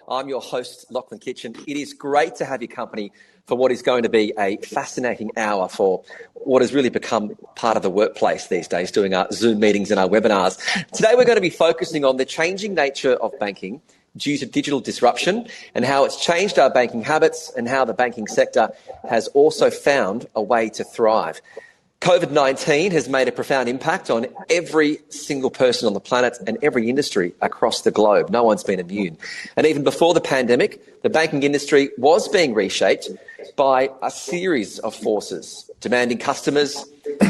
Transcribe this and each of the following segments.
I'm your host, Lachlan Kitchen. It is great to have your company for what is going to be a fascinating hour for what has really become part of the workplace these days, doing our Zoom meetings and our webinars. Today, we're going to be focusing on the changing nature of banking due to digital disruption and how it's changed our banking habits and how the banking sector has also found a way to thrive. COVID-19 has made a profound impact on every single person on the planet and every industry across the globe. No one's been immune. And even before the pandemic, the banking industry was being reshaped by a series of forces, demanding customers,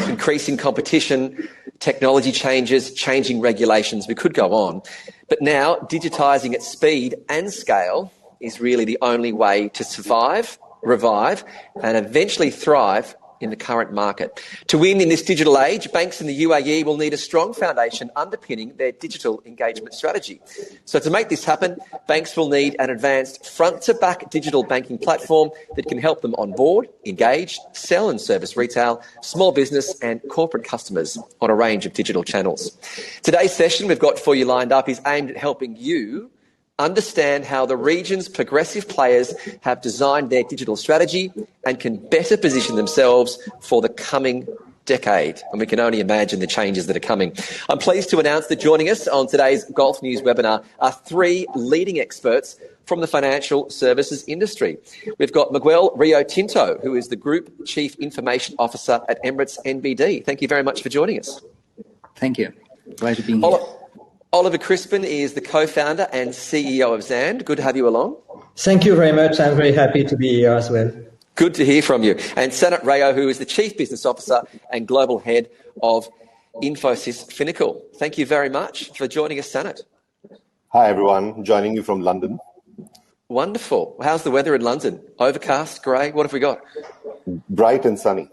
increasing competition, technology changes, changing regulations. We could go on. But now, digitising at speed and scale is really the only way to survive, revive, and eventually thrive in the current market. To win in this digital age, banks in the UAE will need a strong foundation underpinning their digital engagement strategy. So to make this happen, banks will need an advanced front-to-back digital banking platform that can help them onboard, engage, sell and service retail, small business and corporate customers on a range of digital channels. Today's session we've got for you lined up is aimed at helping you understand how the region's progressive players have designed their digital strategy and can better position themselves for the coming decade. And we can only imagine the changes that are coming. I'm pleased to announce that joining us on today's Golf News webinar are three leading experts from the financial services industry. We've got Miguel Rio Tinto, who is the Group Chief Information Officer at Emirates NBD. Thank you very much for joining us. Thank you. Pleasure being here. Oliver Crispin is the co-founder and CEO of Zand. Good to have you along. Thank you very much. I'm very happy to be here as well. Good to hear from you. And Sanat Rayo, who is the Chief Business Officer and Global Head of Infosys Webinar. Thank you very much for joining us, Sanat. Hi, everyone. Joining you from London. Wonderful. How's the weather in London? Overcast, grey? What have we got? Bright and sunny.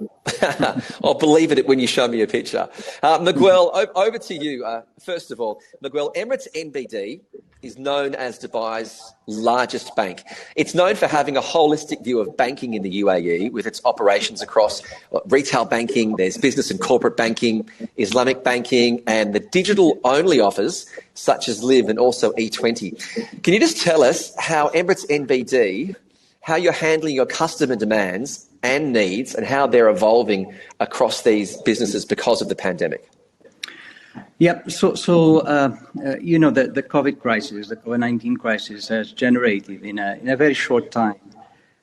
I'll believe it when you show me a picture. Miguel, over to you. First of all, Miguel, Emirates NBD is known as Dubai's largest bank. It's known for having a holistic view of banking in the UAE with its operations across retail banking, there's business and corporate banking, Islamic banking, and the digital-only offers such as Live and also E20. Can you just tell us how Emirates NBD, how you're handling your customer demands and needs and how they're evolving across these businesses because of the pandemic? Yep. So the COVID crisis, the COVID-19 crisis has generated in a very short time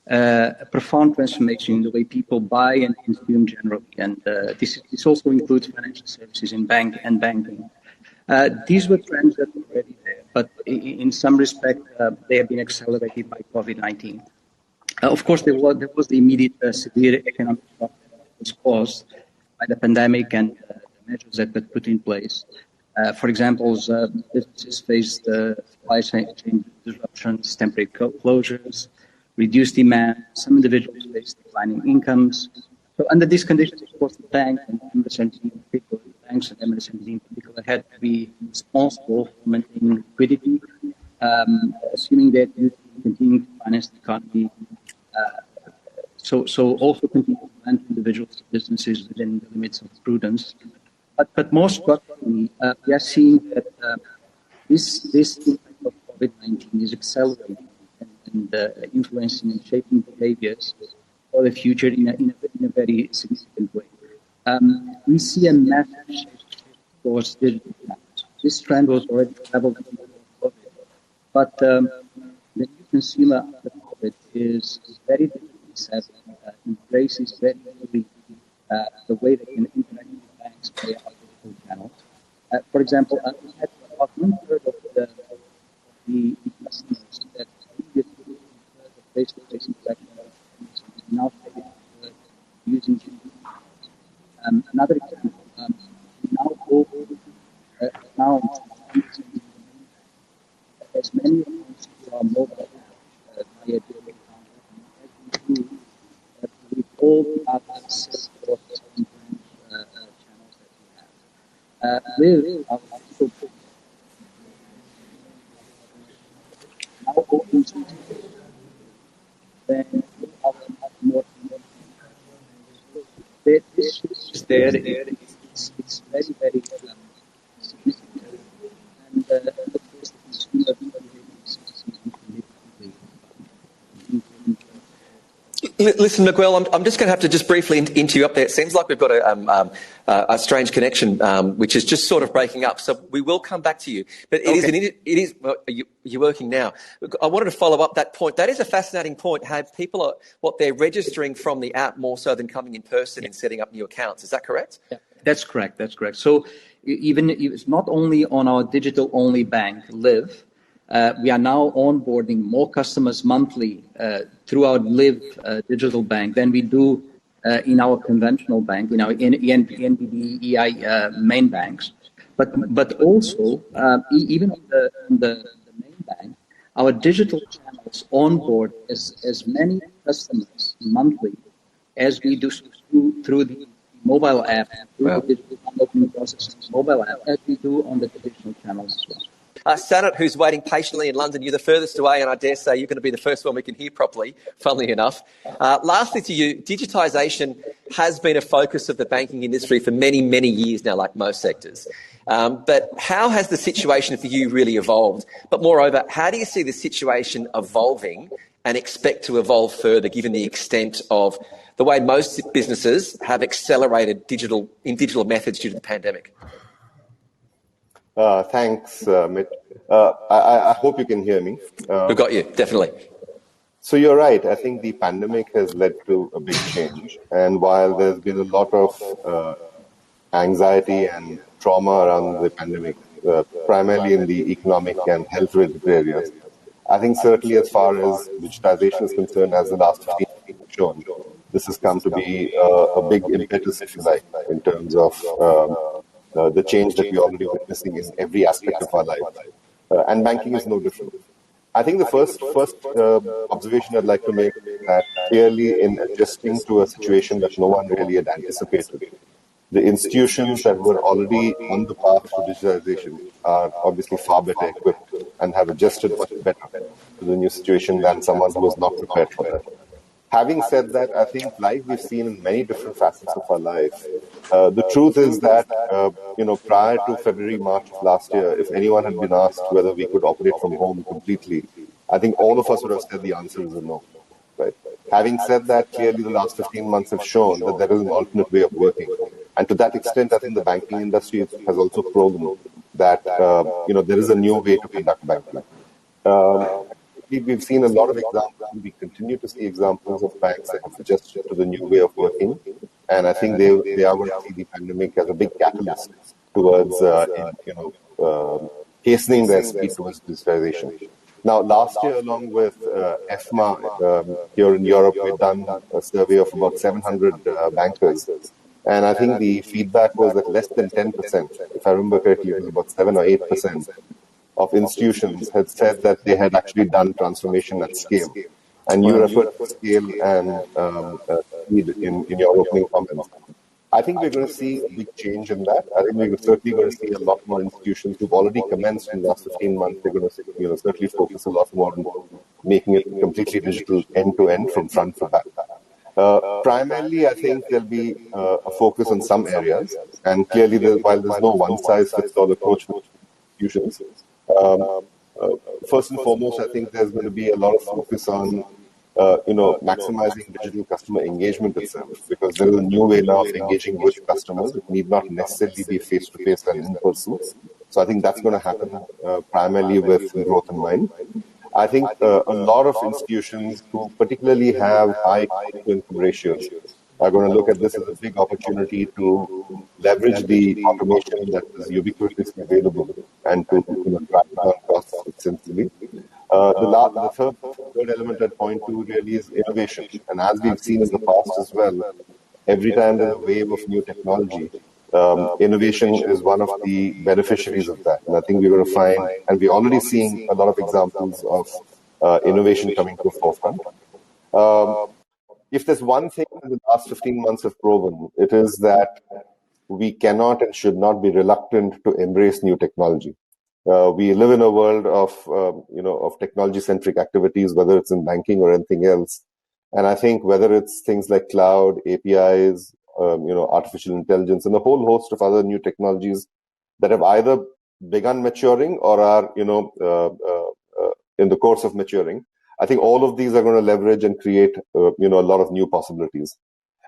a profound transformation in the way people buy and consume generally. And this also includes financial services in banking. These were trends that were already there, but in some respect, they have been accelerated by COVID-19. Of course, there was the immediate severe economic shock that was caused by the pandemic and the measures that were put in place. For example, businesses faced supply chain disruptions, temporary closures, reduced demand. Some individuals faced declining incomes. So under these conditions, of course, the bank and Emirates NBD in particular, banks and Emirates NBD in particular had to be responsible for maintaining liquidity, assuming that you continue to finance the economy. So also continue to lend to individuals and businesses within the limits of prudence. But more structurally, we are seeing that this impact of COVID-19 is accelerating and influencing and shaping behaviors for the future in a very significant way. We see a massive shift towards digital channels. This trend was already prevalent before COVID, but the new consumer after COVID is very digitally savvy, embraces very easily the way they can interact with banks via our digital channels. For example, we had about 1/3 of the customers that previously had the face-to-face interaction now using digital channels. Another example, we now go now as many accounts to our mobile app via digital account, as we do with all the other Salesforce and channels that we have. With our digital now open to then our more this is there. It's very, very significant. And of course, the consumer behavior is Listen, Miguel, I'm just going to have to just briefly interrupt there. It seems like we've got a strange connection, which is just sort of breaking up. So we will come back to you. But it is. Well, you're working now. I wanted to follow up that point. That is a fascinating point. How people are what they're registering from the app more so than coming in person and setting up new accounts. Is that correct? Yeah, that's correct. That's correct. So even it's not only on our digital-only bank, Live. We are now onboarding more customers monthly through our Live digital bank than we do in our conventional bank, in our NBD, EI main banks. But also, even on the main bank, our digital channels onboard as many customers monthly as we do through the mobile app, through the digital opening process mobile app, as we do on the traditional channels as well. Sanat, who's waiting patiently in London, you're the furthest away, and I dare say you're going to be the first one we can hear properly, funnily enough. Lastly to you, digitisation has been a focus of the banking industry for many, many years now, like most sectors. But how has the situation for you really evolved? But moreover, how do you see the situation evolving and expect to evolve further, given the extent of the way most businesses have accelerated digital methods due to the pandemic? Thanks, Mitch. I hope you can hear me. We've got you, definitely. So you're right. I think the pandemic has led to a big change. And while there's been a lot of anxiety and trauma around the pandemic, primarily in the economic and health-related areas, I think certainly as far as digitization is concerned, as the last 15 years have shown, this has come to be a big impetus, if you like, in terms of the change that we're already witnessing in every aspect of our life. And banking is no different. I think the first observation I'd like to make is that clearly in adjusting to a situation that no one really had anticipated, the institutions that were already on the path to digitization are obviously far better equipped and have adjusted much better to the new situation than someone who was not prepared for that. Having said that, I think like we've seen in many different facets of our life, the truth is that, prior to February, March of last year, if anyone had been asked whether we could operate from home completely, I think all of us would have said the answer is a no. Right? Having said that, clearly the last 15 months have shown that there is an alternate way of working. And to that extent, I think the banking industry has also proven that, there is a new way to conduct banking. We've seen a lot of examples. We continue to see examples of banks that have adjusted to the new way of working. And I think they are going to see the pandemic as a big catalyst towards, hastening their speed towards digitization. Now, last year, along with EFMA here in Europe, we've done a survey of about 700 bankers. And I think the feedback was that less than 10%, if I remember correctly, it was about 7 or 8%, of institutions had said that they had actually done transformation at scale. And you referred to scale and speed in your opening comments. I think we're going to see a big change in that. I think we're certainly going to see a lot more institutions who've already commenced in the last 15 months. They're going to certainly focus a lot more on making it completely digital end-to-end from front to back. Primarily, I think there'll be a focus on some areas. And clearly, while there's no one-size-fits-all approach to institutions, first and foremost, I think there's going to be a lot of focus on, maximizing digital customer engagement itself, because there is a new way now of engaging with customers. It need not necessarily be face-to-face and in person. So I think that's going to happen primarily with growth in mind. I think a lot of institutions who particularly have high income ratios are going to look at this as a big opportunity to leverage the automation that is ubiquitously available and to drive down costs extensively. The third element I'd point to really is innovation. And as we've seen in the past as well, every time there's a wave of new technology, innovation is one of the beneficiaries of that. And I think we're going to find, and we're already seeing a lot of examples of innovation coming to the forefront. If there's one thing that the last 15 months have proven, it is that we cannot and should not be reluctant to embrace new technology. We live in a world of technology-centric activities, whether it's in banking or anything else. And I think whether it's things like cloud, APIs, artificial intelligence, and a whole host of other new technologies that have either begun maturing or are, in the course of maturing, I think all of these are going to leverage and create, a lot of new possibilities.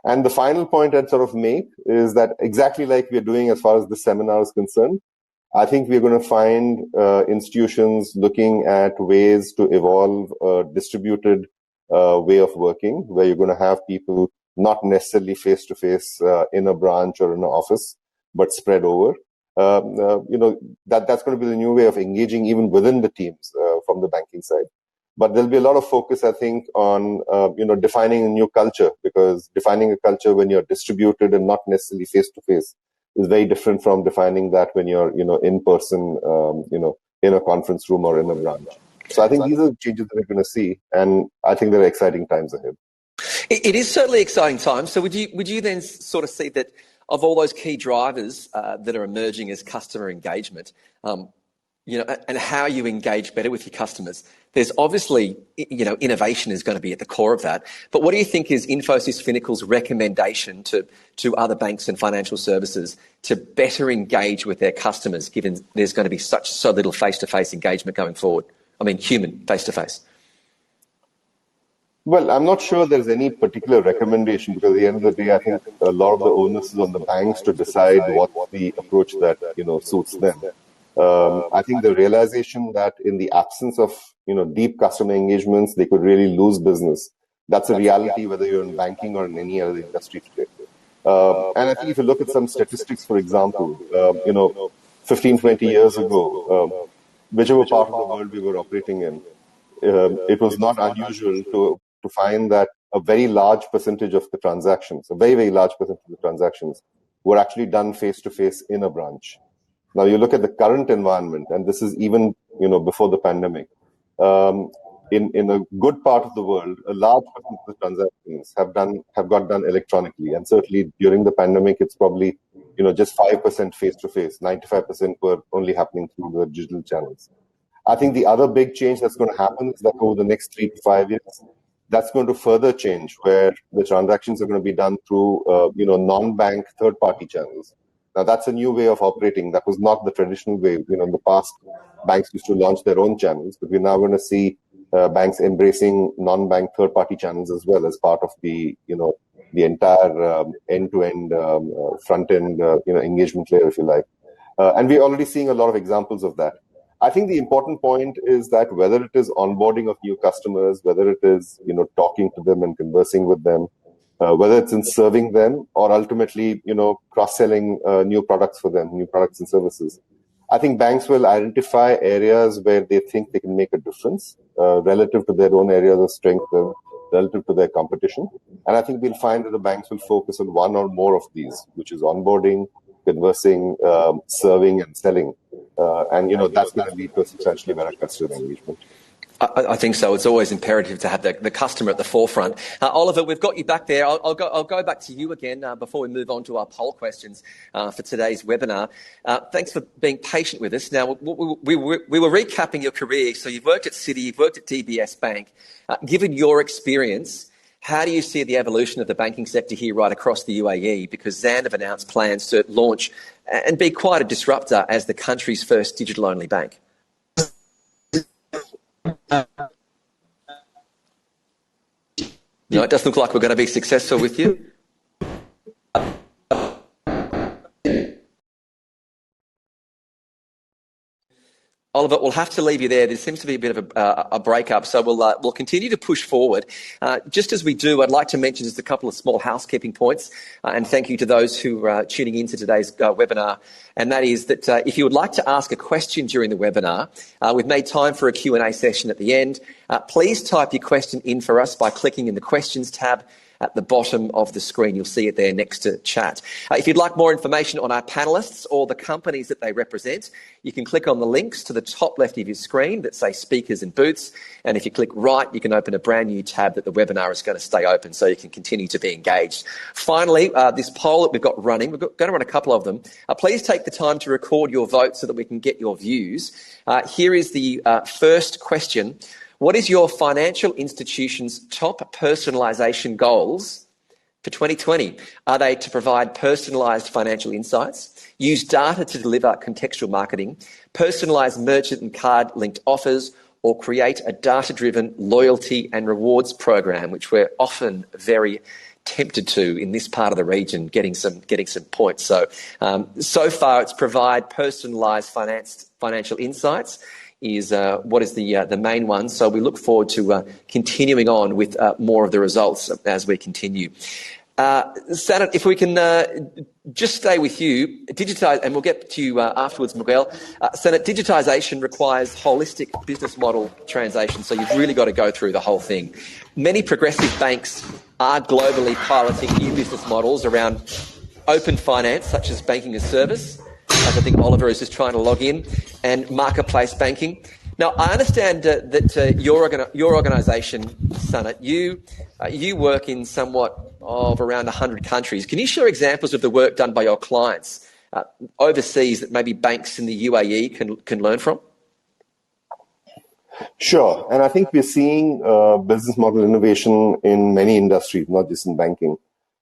And the final point I'd sort of make is that exactly like we're doing as far as the seminar is concerned, I think we're going to find institutions looking at ways to evolve a distributed way of working, where you're going to have people not necessarily face-to-face in a branch or in an office, but spread over. That's going to be the new way of engaging even within the teams from the banking side. But there'll be a lot of focus, I think, on defining a new culture, because defining a culture when you're distributed and not necessarily face to face is very different from defining that when you're in person, in a conference room or in a branch. So I think these are changes that we're going to see, and I think there are exciting times ahead. It is certainly exciting times. So would you then sort of see that of all those key drivers that are emerging as customer engagement, and how you engage better with your customers? There's obviously, innovation is going to be at the core of that. But what do you think is Infosys Finical's recommendation to other banks and financial services to better engage with their customers, given there's going to be so little face-to-face engagement going forward? I mean, human face-to-face. Well, I'm not sure there's any particular recommendation, because at the end of the day, I think a lot of the onus is on the banks to decide what the approach that, suits them. I think the realization that in the absence of, deep customer engagements, they could really lose business. That's a reality, whether you're in banking or in any other industry today. And I think if you look at some statistics, for example, 15, 20 years ago, whichever part of the world we were operating in, it was not unusual to find that a very large percentage of the transactions, a very, very large percentage of the transactions, were actually done face-to-face in a branch. Now you look at the current environment, and this is even before the pandemic. In a good part of the world, a large percentage of the transactions have got done electronically, and certainly during the pandemic, it's probably just 5% face-to-face. 95% were only happening through the digital channels. I think the other big change that's going to happen is that over the next 3 to 5 years, that's going to further change, where the transactions are going to be done through non-bank third-party channels. Now, that's a new way of operating. That was not the traditional way. In the past, banks used to launch their own channels, but we're now going to see banks embracing non-bank third-party channels as well as part of the entire end-to-end front-end engagement layer, if you like. And we're already seeing a lot of examples of that. I think the important point is that whether it is onboarding of new customers, whether it is talking to them and conversing with them, whether it's in serving them or ultimately cross-selling new products for them, new products and services, I think banks will identify areas where they think they can make a difference relative to their own areas of strength, relative to their competition. And I think we'll find that the banks will focus on one or more of these, which is onboarding, conversing, serving, and selling. And that's going to lead to a substantially better customer engagement. I think so. It's always imperative to have the customer at the forefront. Oliver, we've got you back there. I'll go back to you again before we move on to our poll questions for today's webinar. Thanks for being patient with us. Now, we were recapping your career. So you've worked at Citi, you've worked at DBS Bank. Given your experience, how do you see the evolution of the banking sector here right across the UAE? Because Zan have announced plans to launch and be quite a disruptor as the country's first digital-only bank. No, it doesn't look like we're going to be successful with you. Oliver, we'll have to leave you there. There seems to be a bit of a breakup, so we'll continue to push forward. Just as we do, I'd like to mention just a couple of small housekeeping points, and thank you to those who are tuning into today's webinar. And that is that if you would like to ask a question during the webinar, we've made time for a Q&A session at the end. Please type your question in for us by clicking in the questions tab at the bottom of the screen. You'll see it there next to chat. If you'd like more information on our panellists or the companies that they represent, you can click on the links to the top left of your screen that say speakers and booths. And if you click right, you can open a brand new tab that the webinar is going to stay open so you can continue to be engaged. Finally, this poll that we've got running, we're going to run a couple of them. Please take the time to record your vote so that we can get your views. Here is the first question. What is your financial institution's top personalisation goals for 2020? Are they to provide personalised financial insights, use data to deliver contextual marketing, personalised merchant and card-linked offers, or create a data-driven loyalty and rewards program, which we're often very tempted to in this part of the region, getting some points. So far it's provide personalised financial insights is what is the main one. So we look forward to continuing on with more of the results as we continue. Sanat, if we can just stay with you, digitise, and we'll get to you afterwards, Miguel. Sanat, digitisation requires holistic business model translation, so you've really got to go through the whole thing. Many progressive banks are globally piloting new business models around open finance, such as banking as service, as I think Oliver is just trying to log in, and marketplace banking. Now, I understand that your organisation, Sanat, you work in somewhat of around 100 countries. Can you share examples of the work done by your clients overseas that maybe banks in the UAE can learn from? Sure. And I think we're seeing business model innovation in many industries, not just in banking.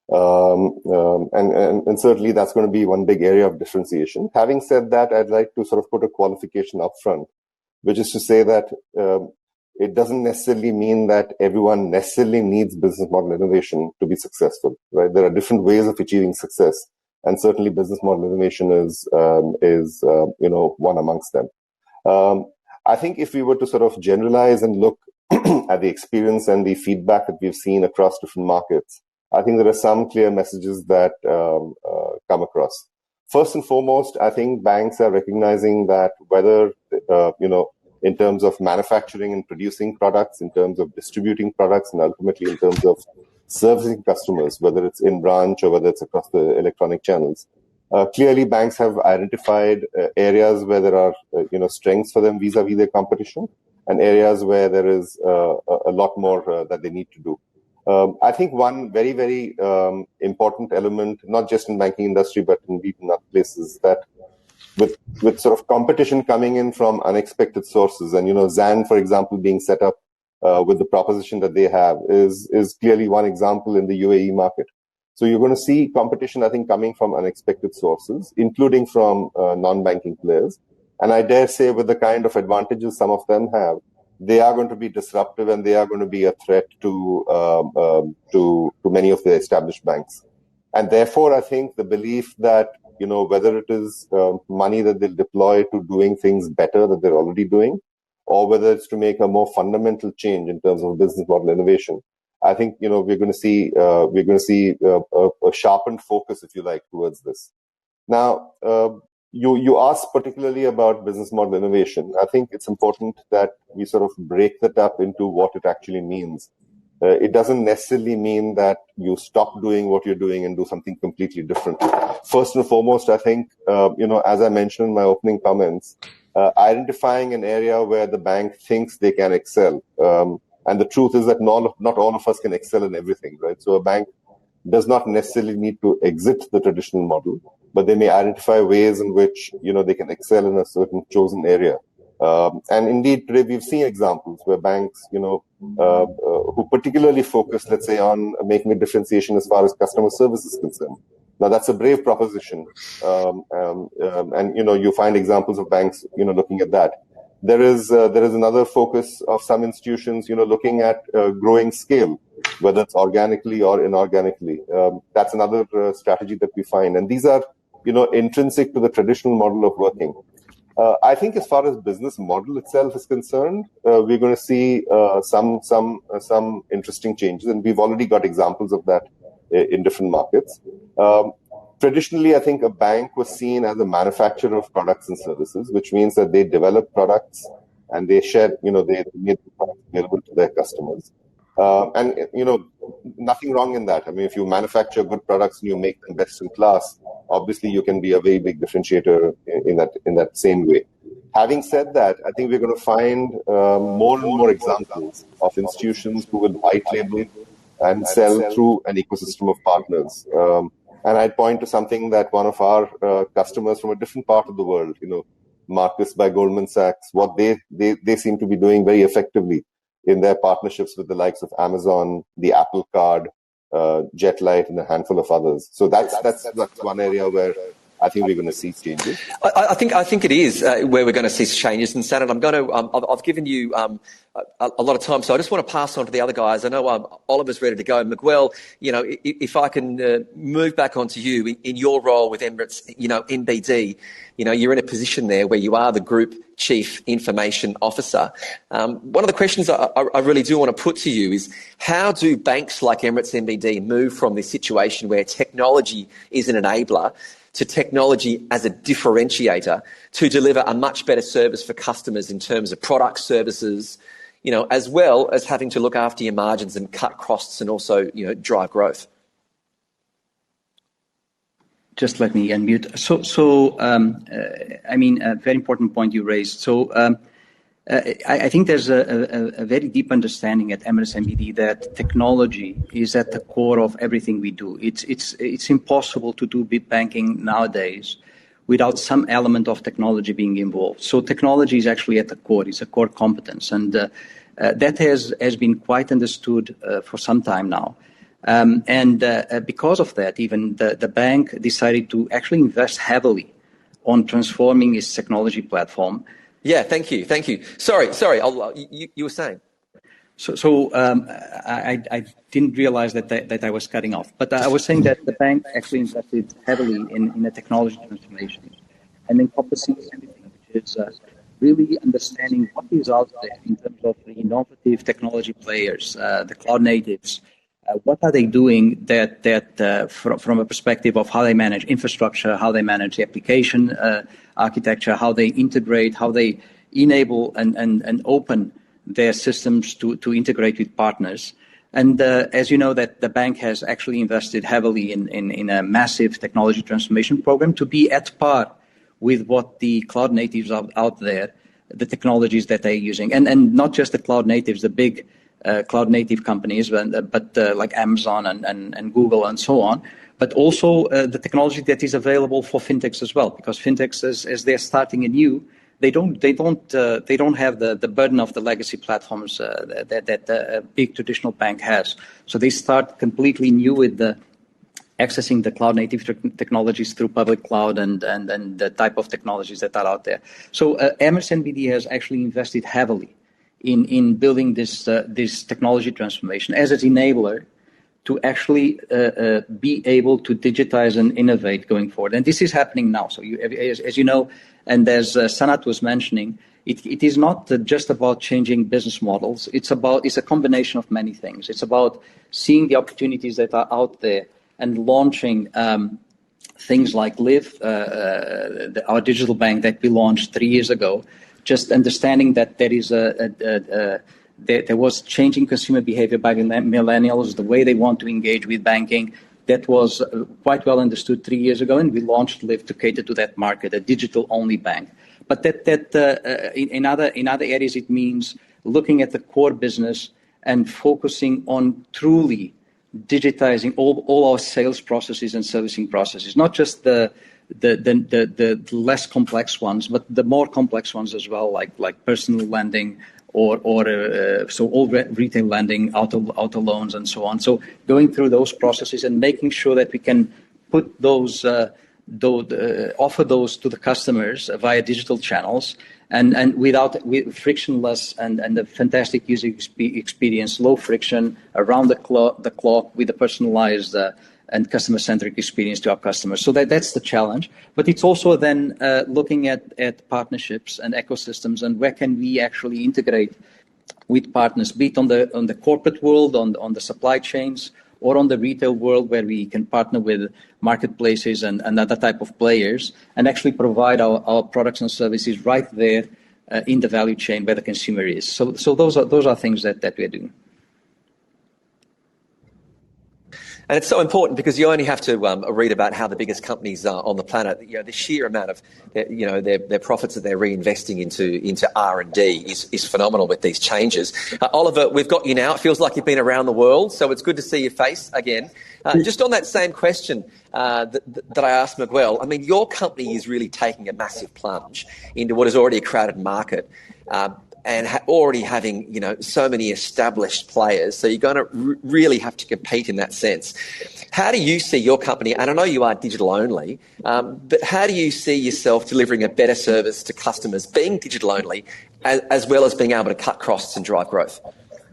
And certainly that's going to be one big area of differentiation. Having said that, I'd like to sort of put a qualification up front, which is to say that it doesn't necessarily mean that everyone necessarily needs business model innovation to be successful, right? There are different ways of achieving success, and certainly business model innovation is one amongst them. I think if we were to sort of generalize and look at the experience and the feedback that we've seen across different markets, I think there are some clear messages that come across. First and foremost, I think banks are recognizing that whether, in terms of manufacturing and producing products, in terms of distributing products, and ultimately in terms of servicing customers, whether it's in branch or whether it's across the electronic channels, clearly banks have identified areas where there are, strengths for them vis-a-vis their competition, and areas where there is a lot more that they need to do. I think one very, very important element, not just in banking industry, but indeed in other places, that with sort of competition coming in from unexpected sources, and, Zan, for example, being set up with the proposition that they have is clearly one example in the UAE market. So you're going to see competition, I think, coming from unexpected sources, including from non-banking players. And I dare say with the kind of advantages some of them have, they are going to be disruptive and they are going to be a threat to many of the established banks. And therefore, I think the belief that, whether it is money that they'll deploy to doing things better that they're already doing, or whether it's to make a more fundamental change in terms of business model innovation, I think, we're going to see a sharpened focus, if you like, towards this. Now, you asked particularly about business model innovation. I think it's important that we sort of break that up into what it actually means. It doesn't necessarily mean that you stop doing what you're doing and do something completely different. First and foremost, I think, as I mentioned in my opening comments, identifying an area where the bank thinks they can excel. And the truth is that not all of us can excel in everything, right? So a bank does not necessarily need to exit the traditional model, but they may identify ways in which, they can excel in a certain chosen area. And indeed, today we've seen examples where banks, who particularly focus, let's say, on making a differentiation as far as customer service is concerned. Now, that's a brave proposition. And, you find examples of banks, looking at that. There is another focus of some institutions, looking at growing scale, whether it's organically or inorganically. That's another strategy that we find. And these are, intrinsic to the traditional model of working. I think as far as business model itself is concerned, we're going to see some interesting changes, and we've already got examples of that in different markets. Traditionally, I think a bank was seen as a manufacturer of products and services, which means that they develop products and they share, they make the products available to their customers. And nothing wrong in that. I mean, if you manufacture good products and you make them best in class, obviously you can be a very big differentiator in that same way. Having said that, I think we're going to find more and more examples of institutions who will white label and sell through an ecosystem of partners. And I'd point to something that one of our customers from a different part of the world, Marcus by Goldman Sachs, what they seem to be doing very effectively in their partnerships with the likes of Amazon, the Apple Card, Jetlight, and a handful of others. So that's one area where I think we're going to see changes. I think it is where we're going to see changes. And Sanad, I've given you a lot of time, so I just want to pass on to the other guys. I know Oliver's ready to go. Miguel, if I can move back onto you in your role with Emirates, NBD, you're in a position there where you are the Group Chief Information Officer. One of the questions I really do want to put to you is, how do banks like Emirates NBD move from this situation where technology is an enabler to technology as a differentiator to deliver a much better service for customers in terms of product services, as well as having to look after your margins and cut costs and also, drive growth? Just let me unmute. A very important point you raised. I think there's a very deep understanding at Emirates NBD that technology is at the core of everything we do. It's impossible to do big banking nowadays without some element of technology being involved. So technology is actually at the core. It's a core competence, and that has been quite understood for some time now. Because of that, even the bank decided to actually invest heavily on transforming its technology platform. Yeah, thank you. Sorry, you were saying. I didn't realize that I was cutting off, but I was saying that the bank actually invested heavily in a technology transformation and encompassing everything, which is really understanding what is out there in terms of the innovative technology players, the cloud natives. What are they doing that from a perspective of how they manage infrastructure, how they manage the application architecture, how they integrate, how they enable and open their systems to integrate with partners. And as you know, that the bank has actually invested heavily in a massive technology transformation program to be at par with what the cloud natives out there, the technologies that they're using. And not just the cloud natives, the big cloud native companies, but like Amazon and Google and so on, but also the technology that is available for fintechs as well, because fintechs, as they're starting anew, they don't have the burden of the legacy platforms that a big traditional bank has. So they start completely new with accessing the cloud native technologies through public cloud and the type of technologies that are out there. So Emirates NBD has actually invested heavily in building this technology transformation as an enabler to actually be able to digitize and innovate going forward. And this is happening now. So as you know, and as Sanat was mentioning, it is not just about changing business models. It's a combination of many things. It's about seeing the opportunities that are out there and launching things like Live, our digital bank that we launched 3 years ago. Just understanding that there was changing consumer behavior by millennials, the way they want to engage with banking. That was quite well understood 3 years ago, and we launched Live to cater to that market, a digital-only bank. But in other areas, it means looking at the core business and focusing on truly digitizing all our sales processes and servicing processes, not just the less complex ones, but the more complex ones as well, like personal lending or so all retail lending, auto loans, and so on. So going through those processes and making sure that we can put those offer those to the customers via digital channels and with frictionless and the fantastic user experience, low friction, around the clock with a personalized and customer-centric experience to our customers. So that's the challenge. But it's also then looking at partnerships and ecosystems and where can we actually integrate with partners, be it on the corporate world, on the supply chains, or on the retail world where we can partner with marketplaces and other type of players and actually provide our products and services right there in the value chain where the consumer is. So those are things that we're doing. And it's so important because you only have to read about how the biggest companies on the planet, the sheer amount of, their profits that they're reinvesting into R&D is phenomenal with these changes. Oliver, we've got you now. It feels like you've been around the world, so it's good to see your face again. Just on that same question that I asked Miguel, I mean, your company is really taking a massive plunge into what is already a crowded market. and already having, so many established players. So you're going to really have to compete in that sense. How do you see your company, and I know you are digital only, but how do you see yourself delivering a better service to customers being digital only, as well as being able to cut costs and drive growth?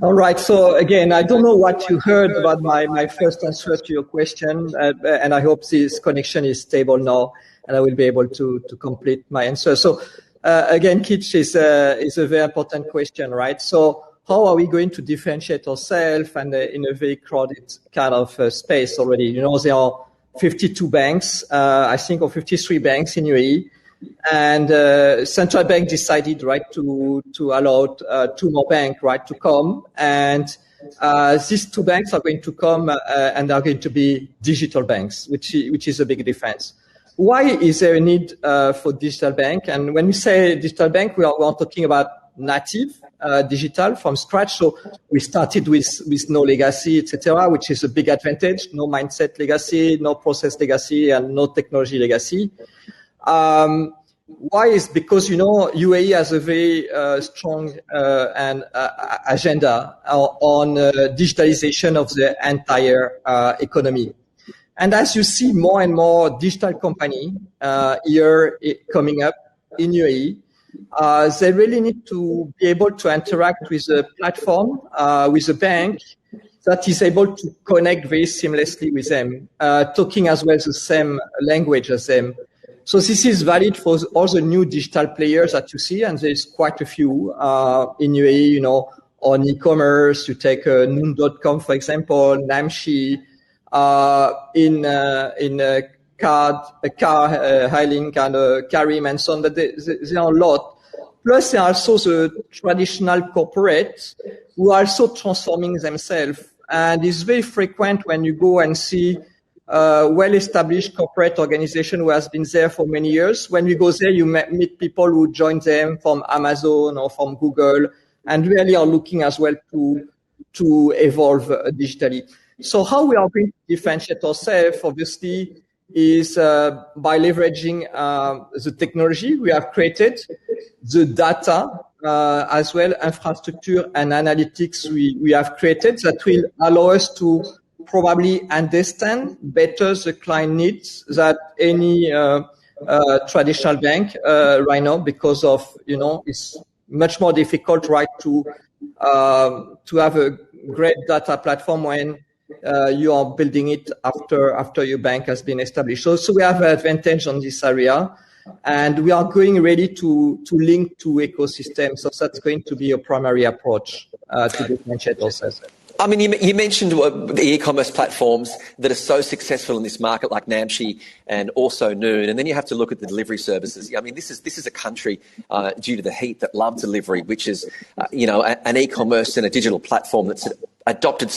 All right. So again, I don't know what you heard about my first answer to your question, and I hope this connection is stable now, and I will be able to complete my answer. So again, Kitch is a very important question, right? So how are we going to differentiate ourselves and in a very crowded kind of space already? There are 52 banks, I think, or 53 banks in UAE. And central bank decided, right, to allow 2 more banks, right, to come. And these 2 banks are going to come and are going to be digital banks, which is a big difference. Why is there a need for digital bank? And when we say digital bank, we are talking about native digital from scratch. So we started with no legacy, etc., which is a big advantage. No mindset legacy, no process legacy, and no technology legacy. Why is because UAE has a very strong agenda on digitalization of the entire economy, and as you see more and more digital company here coming up in UAE, they really need to be able to interact with a platform, with a bank that is able to connect very seamlessly with them, talking as well the same language as them. So this is valid for all the new digital players that you see, and there's quite a few in UAE, on e-commerce. You take Noon.com, for example, Namshi, in car hailing, kind of Karim and so on, but there are a lot. Plus, there are also the traditional corporates who are also transforming themselves. And it's very frequent when you go and see well-established corporate organization who has been there for many years. When you go there, you meet people who join them from Amazon or from Google and really are looking as well to evolve digitally. So how we are going to differentiate ourselves, obviously, is by leveraging the technology we have created, the data, as well, infrastructure and analytics we have created that will allow us to probably understand better the client needs that any traditional bank right now, because of, it's much more difficult, right, to have a great data platform when you are building it after your bank has been established. So we have an advantage on this area, and we are going ready to link to ecosystems. So that's going to be a primary approach to differentiate ourselves. I mean, you mentioned the e-commerce platforms that are so successful in this market, like Namshi and also Noon, and then you have to look at the delivery services. I mean, this is a country due to the heat that love delivery, which is an e-commerce and a digital platform that's adopted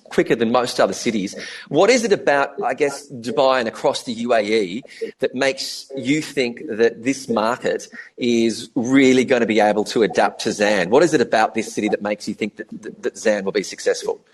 quicker than most other cities. What is it about, I guess, Dubai and across the UAE that makes you think that this market is really going to be able to adapt to Zan? What is it about this city that makes you think that Zan will be successful?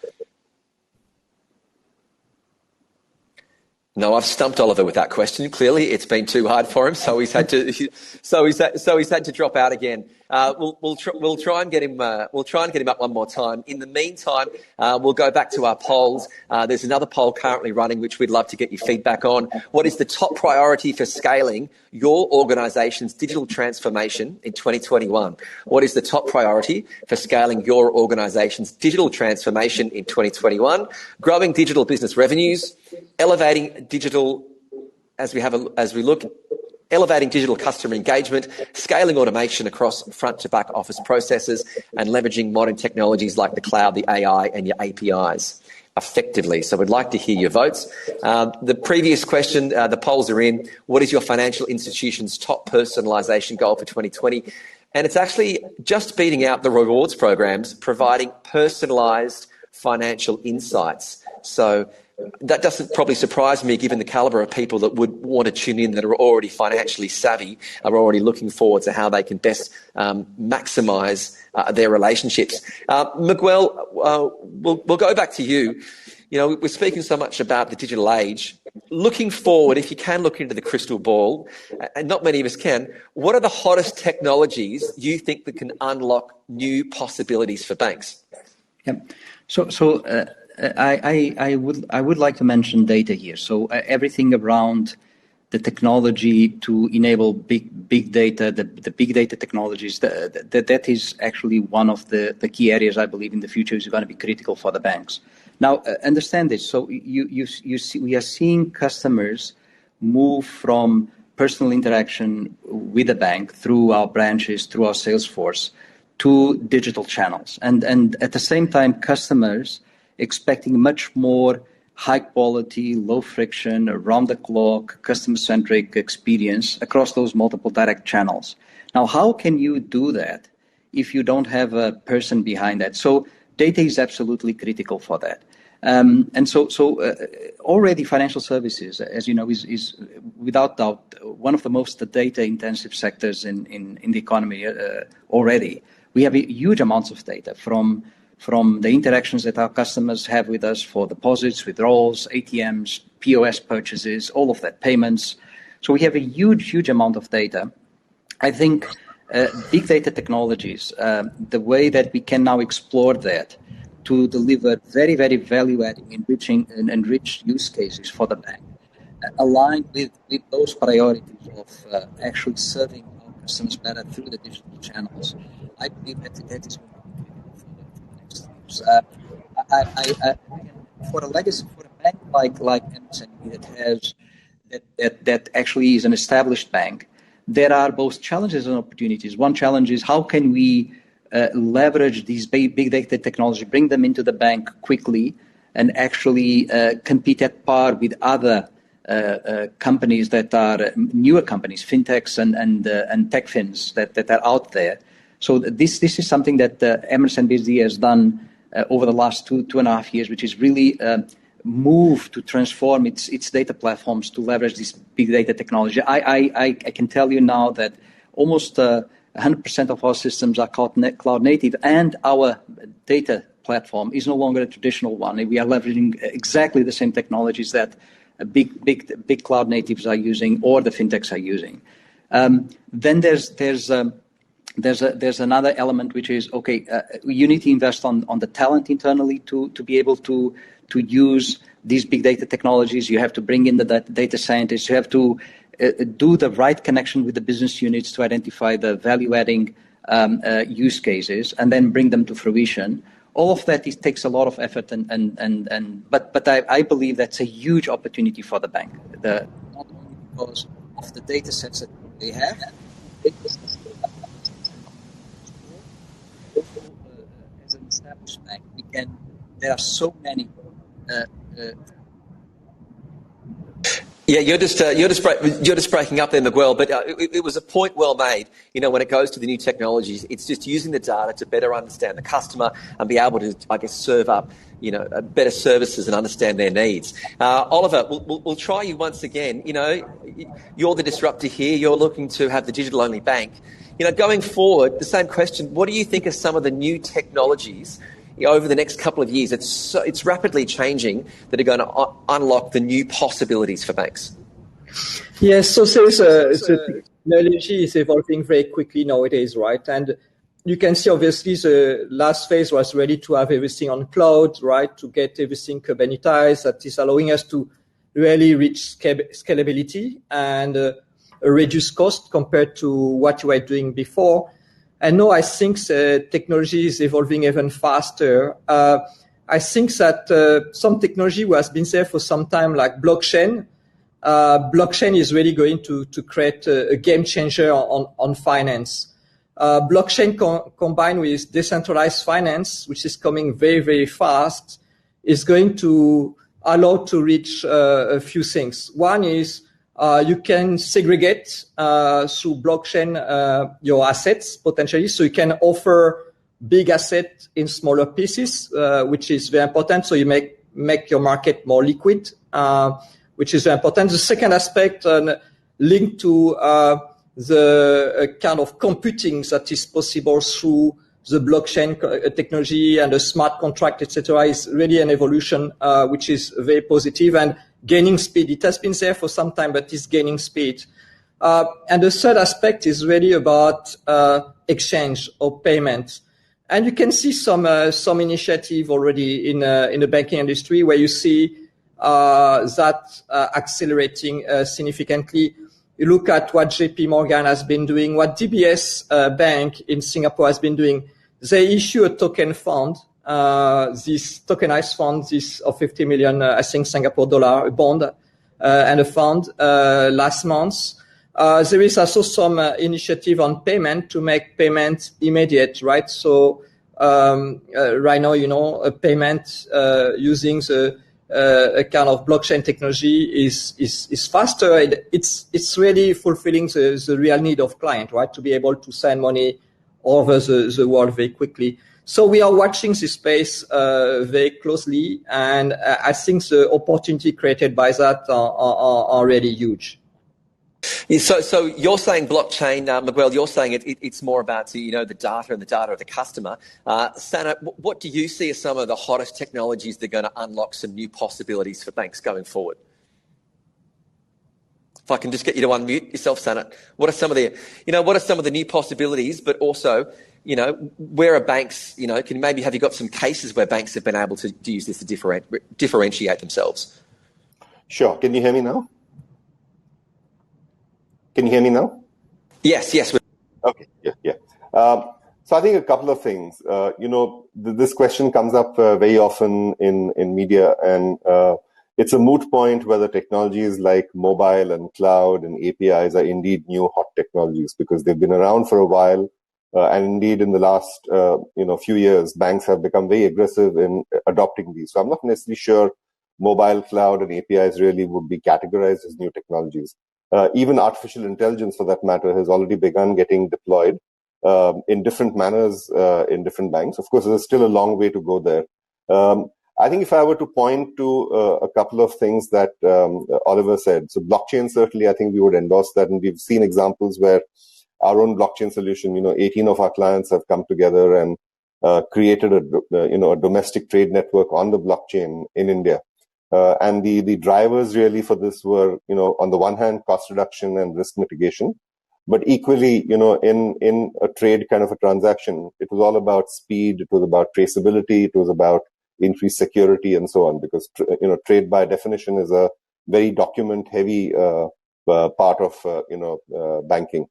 No, I've stumped Oliver with that question. Clearly, it's been too hard for him, so he's had to drop out again. We'll try and get him. We'll try and get him up one more time. In the meantime, we'll go back to our polls. There's another poll currently running, which we'd love to get your feedback on. What is the top priority for scaling your organisation's digital transformation in 2021? What is the top priority for scaling your organisation's digital transformation in 2021? Growing digital business revenues, elevating digital elevating digital customer engagement, scaling automation across front to back office processes, and leveraging modern technologies like the cloud, the AI, and your APIs effectively. So we'd like to hear your votes. The previous question, the polls are in. What is your financial institution's top personalisation goal for 2020? And it's actually just beating out the rewards programs, providing personalised financial insights. So that doesn't probably surprise me, given the calibre of people that would want to tune in that are already financially savvy, are already looking forward to how they can best maximise their relationships. Miguel, we'll go back to you. we're speaking so much about the digital age. Looking forward, if you can look into the crystal ball, and not many of us can, what are the hottest technologies you think that can unlock new possibilities for banks? Yep. I would like to mention data here. So everything around the technology to enable big data, the big data technologies, that is actually one of the key areas I believe in the future is going to be critical for the banks. Now, understand this. So you see, we are seeing customers move from personal interaction with the bank through our branches, through our sales force, to digital channels. And at the same time, customers expecting much more high quality, low friction, around the clock, customer-centric experience across those multiple direct channels. Now, how can you do that if you don't have a person behind that? So data is absolutely critical for that. Already financial services, as you know, is without doubt one of the most data-intensive sectors in the economy already. We have huge amounts of data from the interactions that our customers have with us for deposits, withdrawals, ATMs, POS purchases, all of that, payments. So we have a huge amount of data. I think big data technologies, the way that we can now explore that to deliver very, very value-adding, enriched use cases for the bank, aligned with those priorities of actually serving our customers better through the digital channels. I believe that is going to be critical for the next years. For a legacy, for a bank like MSNB that actually is an established bank, there are both challenges and opportunities. One challenge is how can we leverage these big data technology, bring them into the bank quickly, and actually compete at par with other companies that are newer companies, fintechs and tech fins that are out there. So this is something that Emerson BSD has done over the last two and a half years, which is really move to transform its data platforms to leverage this big data technology. I can tell you now that almost 100% of our systems are cloud native, and our data platform is no longer a traditional one. We are leveraging exactly the same technologies that big cloud natives are using or the fintechs are using. Then there's another element which is you need to invest on the talent internally to be able to use these big data technologies. You have to bring in the data scientists. You have to do the right connection with the business units to identify the value-adding use cases and then bring them to fruition. All of that takes a lot of effort, but I believe that's a huge opportunity for the bank. Not only because of the data sets that they have, as an established bank, there are so many. Yeah, you're just breaking up there, Miguel. But it was a point well made. When it goes to the new technologies, it's just using the data to better understand the customer and be able to, serve up, better services and understand their needs. Oliver, we'll try you once again. You're the disruptor here. You're looking to have the digital-only bank. Going forward, the same question. What do you think are some of the new technologies over the next couple of years? It's rapidly changing that are going to unlock the new possibilities for banks. Yes, so the technology is evolving very quickly nowadays, right? And you can see, obviously, the last phase was ready to have everything on cloud, right? To get everything Kubernetized. That is allowing us to really reach scalability and reduce cost compared to what you were doing before. And now I think technology is evolving even faster. I think that some technology has been there for some time, like blockchain. Blockchain is really going to create a game changer on finance. Blockchain combined with decentralized finance, which is coming very, very fast, is going to allow to reach a few things. One is you can segregate through blockchain your assets potentially, so you can offer big assets in smaller pieces, which is very important. So you make your market more liquid, which is very important. The second aspect linked to the kind of computing that is possible through the blockchain technology and the smart contract, etc., is really an evolution which is very positive and gaining speed. It has been there for some time, but it's gaining speed. And the third aspect is really about exchange or payment. And you can see some initiative already in the banking industry where you see that accelerating significantly. You look at what JP Morgan has been doing, what DBS Bank in Singapore has been doing. They issue a token fund, this tokenized fund, this of 50 million, I think, Singapore dollar, a bond and a fund last month. There is also some initiative on payment to make payment immediate, right? So right now, a payment using a kind of blockchain technology is faster. It's really fulfilling the real need of client, right? To be able to send money over the world very quickly. So we are watching this space very closely, and I think the opportunity created by that are really huge. So you're saying blockchain, Miguel, you're saying it's more about the data and the data of the customer. Sana, what do you see as some of the hottest technologies that are going to unlock some new possibilities for banks going forward? If I can just get you to unmute yourself, Sana. What are some of the new possibilities, but also, where are banks, have you got some cases where banks have been able to use this to differentiate themselves? Sure. Can you hear me now? Can you hear me now? Yes. Okay. Yeah. So I think a couple of things. This question comes up very often in media, and it's a moot point whether technologies like mobile and cloud and APIs are indeed new hot technologies, because they've been around for a while. And indeed, in the last few years, banks have become very aggressive in adopting these. So I'm not necessarily sure mobile, cloud, and APIs really would be categorized as new technologies. Even artificial intelligence, for that matter, has already begun getting deployed in different manners in different banks. Of course, there's still a long way to go there. I think if I were to point to a couple of things that Oliver said, so blockchain, certainly, I think we would endorse that. And we've seen examples where our own blockchain solution, 18 of our clients have come together and created a domestic trade network on the blockchain in India. And the drivers really for this were, on the one hand, cost reduction and risk mitigation, but equally, in a trade kind of a transaction, it was all about speed, it was about traceability, it was about increased security and so on, because, trade by definition is a very document-heavy part of, banking.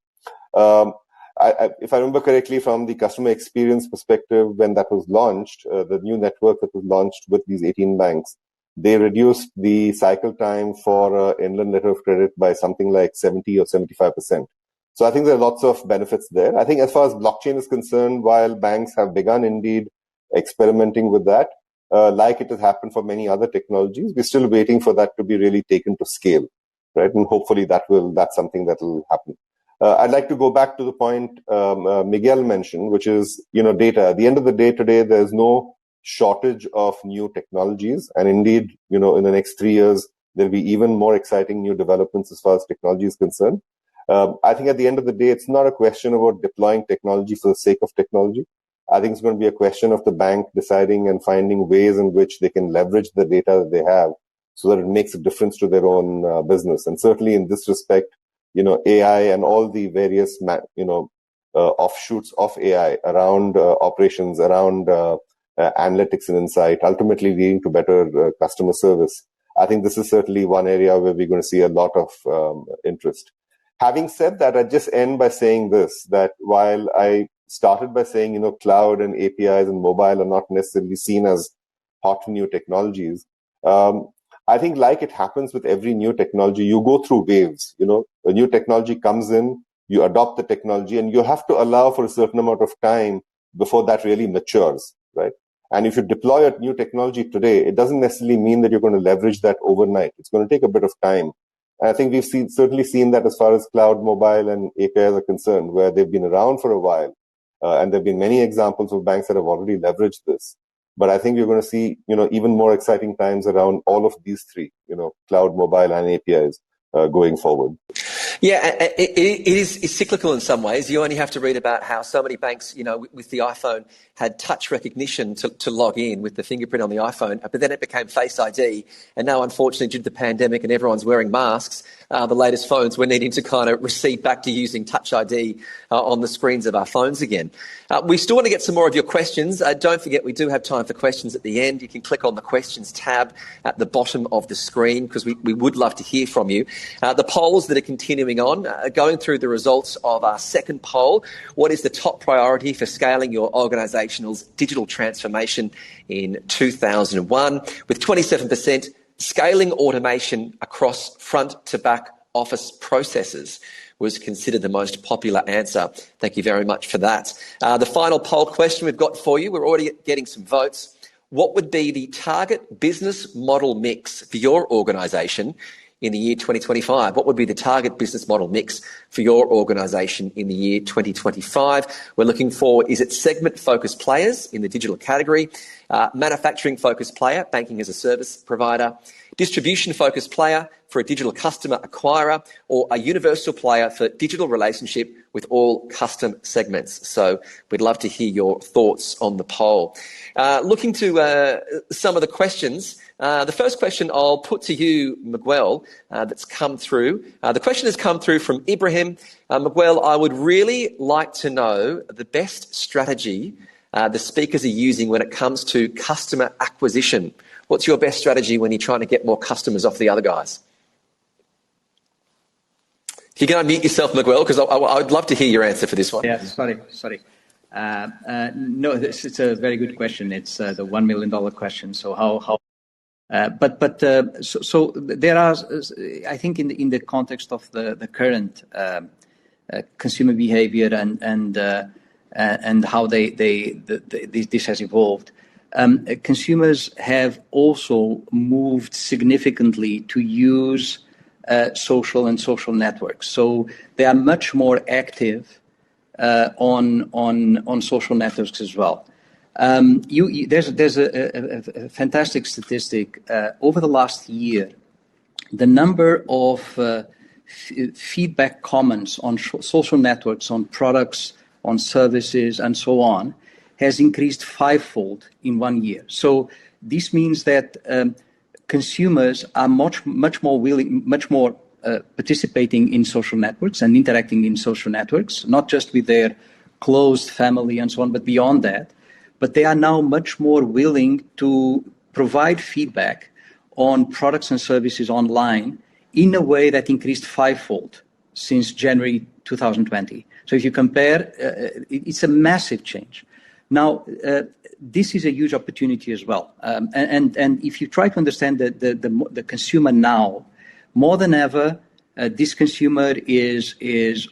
If I remember correctly, from the customer experience perspective, when that was launched, the new network that was launched with these 18 banks, they reduced the cycle time for inland letter of credit by something like 70 or 75%. So I think there are lots of benefits there. I think as far as blockchain is concerned, while banks have begun indeed experimenting with that, like it has happened for many other technologies, we're still waiting for that to be really taken to scale, right? And hopefully that's something that will happen. I'd like to go back to the point Miguel mentioned, which is, data. At the end of the day today, there's no shortage of new technologies. And indeed, in the next 3 years, there'll be even more exciting new developments as far as technology is concerned. I think at the end of the day, it's not a question about deploying technology for the sake of technology. I think it's going to be a question of the bank deciding and finding ways in which they can leverage the data that they have so that it makes a difference to their own business. And certainly in this respect, AI and all the various, offshoots of AI around operations, around analytics and insight, ultimately leading to better customer service. I think this is certainly one area where we're going to see a lot of interest. Having said that, I'd just end by saying this, that while I started by saying, cloud and APIs and mobile are not necessarily seen as hot new technologies, I think like it happens with every new technology, you go through waves. A new technology comes in, you adopt the technology, and you have to allow for a certain amount of time before that really matures, right? And if you deploy a new technology today, it doesn't necessarily mean that you're going to leverage that overnight. It's going to take a bit of time. And I think we've certainly seen that as far as cloud, mobile, and APIs are concerned, where they've been around for a while. And there have been many examples of banks that have already leveraged this. But I think you're going to see, even more exciting times around all of these three, cloud, mobile, and APIs going forward. Yeah, it is cyclical in some ways. You only have to read about how so many banks, with the iPhone had touch recognition to log in with the fingerprint on the iPhone, but then it became Face ID. And now, unfortunately, due to the pandemic and everyone's wearing masks, the latest phones, we're needing to kind of recede back to using Touch ID on the screens of our phones again. We still want to get some more of your questions. Don't forget, we do have time for questions at the end. You can click on the questions tab at the bottom of the screen because we would love to hear from you. The polls that are continuing on, going through the results of our second poll. What is the top priority for scaling your organisation's digital transformation in 2001? With 27%, scaling automation across front to back office processes was considered the most popular answer. Thank you very much for that. The final poll question we've got for you, we're already getting some votes. What would be the target business model mix for your organisation in the year 2025? What would be the target business model mix for your organisation in the year 2025? We're looking for, is it segment-focused players in the digital category, manufacturing-focused player, banking as a service provider, distribution-focused player for a digital customer acquirer, or a universal player for digital relationship with all custom segments? So we'd love to hear your thoughts on the poll. Looking to some of the questions. The first question I'll put to you, Miguel, that's come through. The question has come through from Ibrahim. Miguel, I would really like to know the best strategy the speakers are using when it comes to customer acquisition. What's your best strategy when you're trying to get more customers off the other guys? You can unmute yourself, Miguel, because I'd love to hear your answer for this one. Yeah, sorry. No, it's a very good question. It's the $1 million question. So so there are, I think, in the context of the current consumer behavior and how this has evolved, consumers have also moved significantly to use social networks. So they are much more active on social networks as well. There's a fantastic statistic. Over the last year, the number of feedback comments on social networks, on products, on services, and so on, has increased fivefold in 1 year. So this means that consumers are much more willing, much more participating in social networks and interacting in social networks, not just with their close family and so on, but beyond that. But they are now much more willing to provide feedback on products and services online in a way that increased fivefold since January 2020. So if you compare, it's a massive change. Now, this is a huge opportunity as well. And if you try to understand the consumer now, more than ever, this consumer is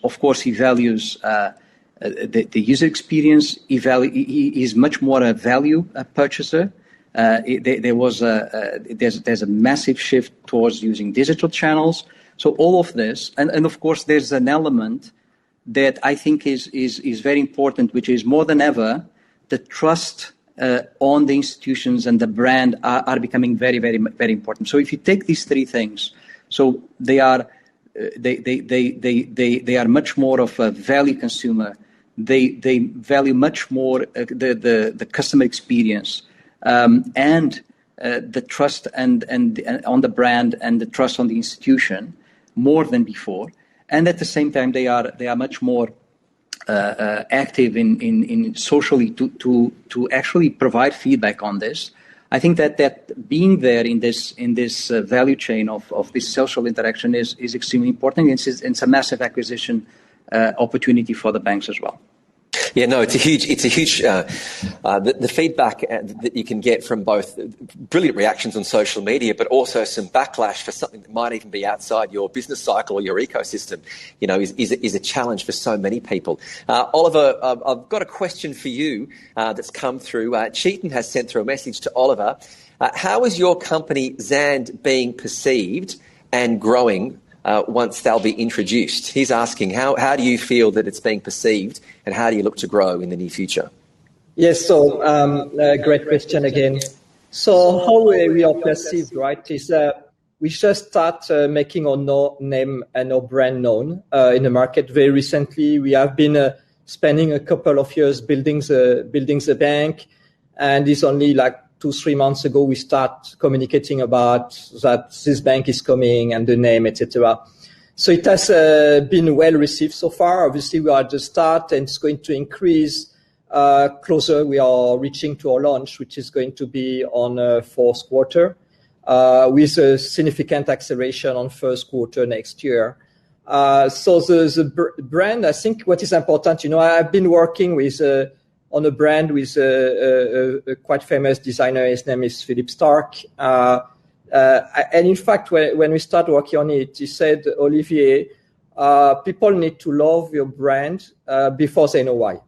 of course, he values the user experience. He is much more a value purchaser. There's a massive shift towards using digital channels. So all of this, and of course, there's an element that I think is very important, which is more than ever, the trust on the institutions and the brand are becoming very, very, very important. So if you take these three things, so they are much more of a value consumer. They value much more the customer experience and the trust and on the brand and the trust on the institution more than before. And at the same time, they are much more active in socially to actually provide feedback on this. I think that being there in this value chain of this social interaction is extremely important. It's a massive acquisition opportunity for the banks as well. Yeah, no, it's a huge. The feedback that you can get from both brilliant reactions on social media, but also some backlash for something that might even be outside your business cycle or your ecosystem, is a challenge for so many people. Oliver, I've got a question for you that's come through. Cheaton has sent through a message to Oliver. How is your company Zand being perceived and growing once they'll be introduced? He's asking, how do you feel that it's being perceived and how do you look to grow in the near future? Yes, so great question again. So how we are perceived, right, is we just start making our name and our brand known in the market. Very recently, we have been spending a couple of years building the bank, and it's only like 2-3 months ago we start communicating about that this bank is coming and the name, etc. So it has been well received so far. Obviously, we are at the start, and it's going to increase closer. We are reaching to our launch, which is going to be on fourth quarter. With a significant acceleration on first quarter next year. So the brand, I think what is important, I've been working with on a brand with a quite famous designer. His name is Philip Stark. And in fact, when we started working on it, he said, Olivier, people need to love your brand before they know why.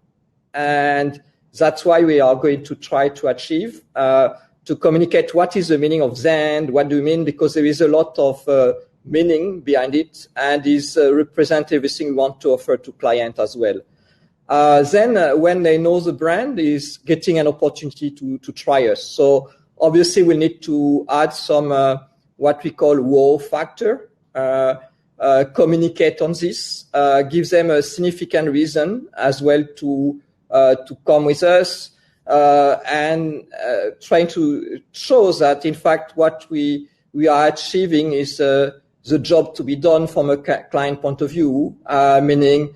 And that's why we are going to try to achieve to communicate what is the meaning of Zen, what do you mean, because there is a lot of meaning behind it, and is represent everything we want to offer to client as well. Then when they know the brand, is getting an opportunity to try us. So obviously we need to add some what we call wow factor, communicate on this, give them a significant reason as well to come with us. And trying to show that, in fact, what we are achieving is the job to be done from a client point of view, meaning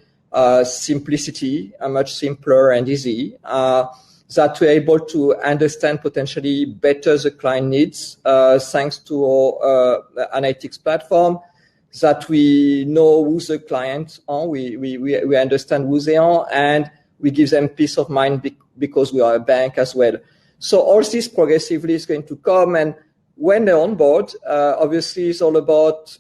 simplicity, much simpler and easy, that we're able to understand potentially better the client needs thanks to our analytics platform, that we know who the clients are, we understand who they are, and we give them peace of mind because we are a bank as well. So all this progressively is going to come, and when they're on board, obviously it's all about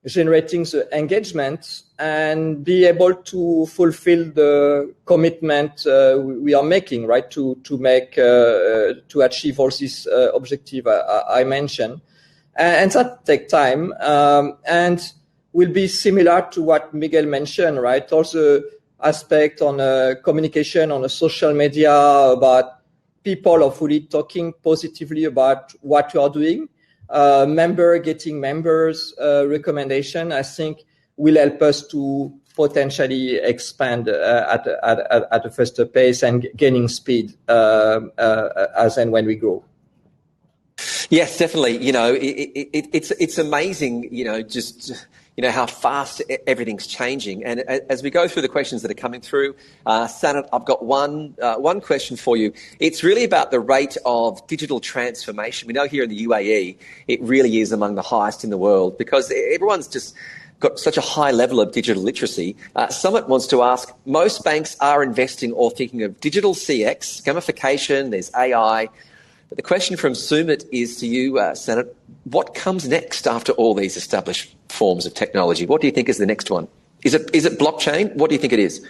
generating the engagement and be able to fulfill the commitment we are making, right? To achieve all this objective I mentioned, and that take time, and will be similar to what Miguel mentioned, right? Also aspect on communication on a social media about people hopefully talking positively about what you are doing. Getting members recommendation, I think, will help us to potentially expand at a faster pace and gaining speed as and when we grow. Yes, definitely. It's amazing, just how fast everything's changing. And as we go through the questions that are coming through, Sanat, I've got one question for you. It's really about the rate of digital transformation. We know here in the UAE, it really is among the highest in the world because everyone's just got such a high level of digital literacy. Summit wants to ask, most banks are investing or thinking of digital CX, gamification, there's AI. But the question from Sumit is to you, Sanat, what comes next after all these established forms of technology? What do you think is the next one? Is it blockchain? What do you think it is?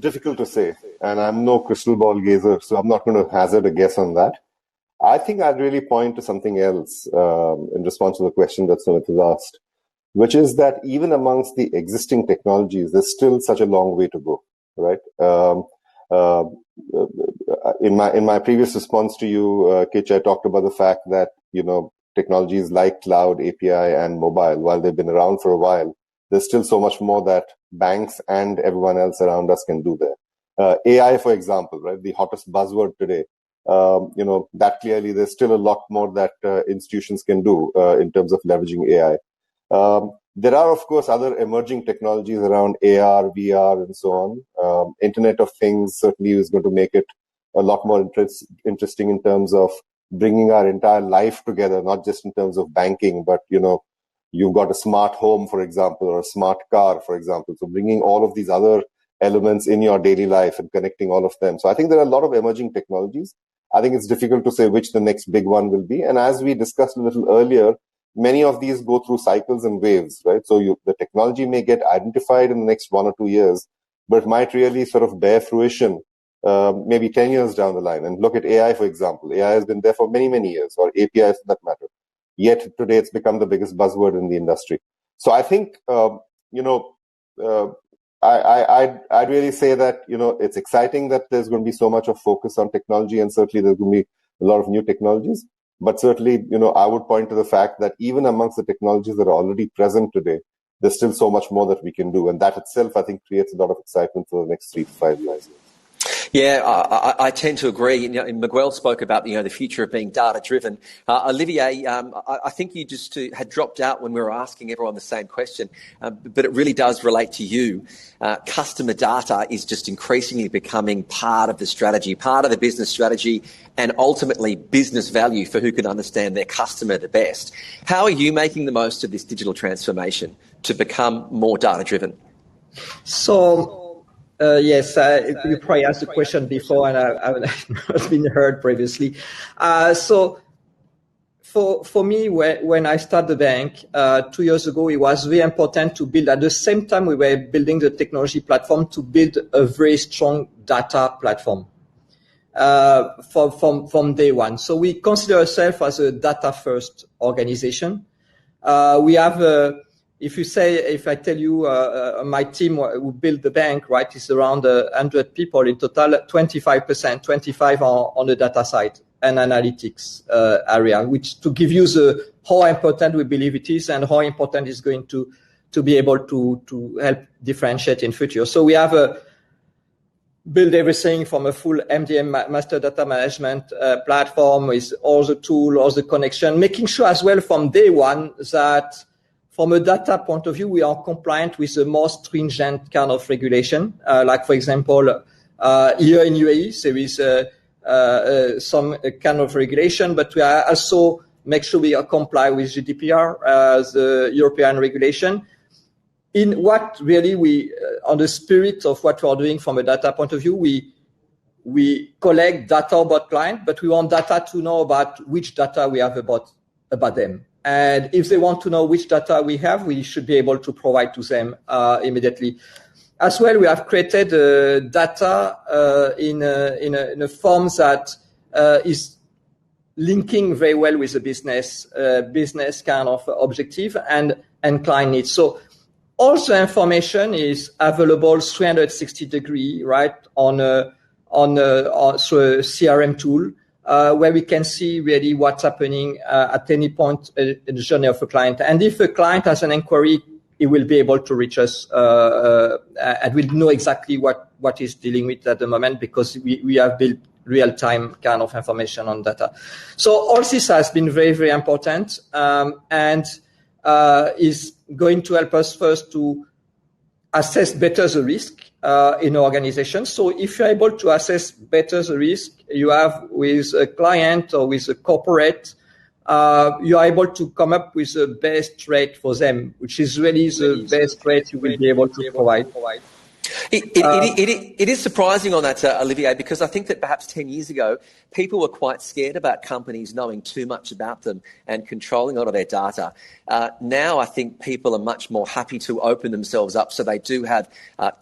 Difficult to say. And I'm no crystal ball gazer, so I'm not going to hazard a guess on that. I think I'd really point to something else in response to the question that Sumit has asked, which is that even amongst the existing technologies, there's still such a long way to go, right? In my previous response to you, Kitch, I talked about the fact that, technologies like cloud, API, and mobile, while they've been around for a while, there's still so much more that banks and everyone else around us can do there. AI, for example, right, the hottest buzzword today, that clearly there's still a lot more that institutions can do in terms of leveraging AI. There are, of course, other emerging technologies around AR, VR, and so on. Internet of Things certainly is going to make it a lot more interesting in terms of bringing our entire life together, not just in terms of banking, but, you've got a smart home, for example, or a smart car, for example. So bringing all of these other elements in your daily life and connecting all of them. So I think there are a lot of emerging technologies. I think it's difficult to say which the next big one will be. And as we discussed a little earlier, many of these go through cycles and waves, right? So the technology may get identified in the next 1 or 2 years, but might really sort of bear fruition maybe 10 years down the line. And look at AI, for example. AI has been there for many, many years, or APIs for that matter. Yet today it's become the biggest buzzword in the industry. So I think, I'd really say that, it's exciting that there's going to be so much of focus on technology, and certainly there's going to be a lot of new technologies. But certainly, I would point to the fact that even amongst the technologies that are already present today, there's still so much more that we can do. And that itself, I think, creates a lot of excitement for the next 3 to 5 years. Yeah, I tend to agree. Miguel spoke about the future of being data driven. Olivier, I think you just had dropped out when we were asking everyone the same question, but it really does relate to you. Customer data is just increasingly becoming part of the strategy, part of the business strategy, and ultimately business value for who can understand their customer the best. How are you making the most of this digital transformation to become more data driven? So. Yes, you probably asked the question before, and I've not been heard previously. So, for me, when I started the bank 2 years ago, it was very important to build. At the same time, we were building the technology platform to build a very strong data platform from day one. So we consider ourselves as a data-first organization. We have if I tell you my team who built the bank, right, is around 100 people in total, 25% on the data side and analytics area, which to give you how important we believe it is and how important it's going to be able to help differentiate in future. So we have build everything from a full MDM master data management platform with all the tools, all the connection, making sure as well from day one that from a data point of view, we are compliant with the most stringent kind of regulation. Like, for example, here in UAE, there is some kind of regulation, but we are also make sure we comply with GDPR, the European regulation. In what really on the spirit of what we are doing from a data point of view, we collect data about client, but we want data to know about which data we have about them. And if they want to know which data we have, we should be able to provide to them immediately. As well, we have created data in a form that is linking very well with the business kind of objective and client needs. So all the information is available 360 degree, right, on through a CRM tool. Where we can see really what's happening at any point in the journey of a client. And if a client has an inquiry, he will be able to reach us and we'll know exactly what he's dealing with at the moment because we have built real-time kind of information on data. So all this has been very, very important and is going to help us first to assess better the risk in our organization. So if you're able to assess better the risk you have with a client or with a corporate, you are able to come up with the best rate for them, which is really the best rate you will be able to provide. It is surprising on that, Olivier, because I think that perhaps 10 years ago, people were quite scared about companies knowing too much about them and controlling a lot of their data. Now I think people are much more happy to open themselves up, so they do have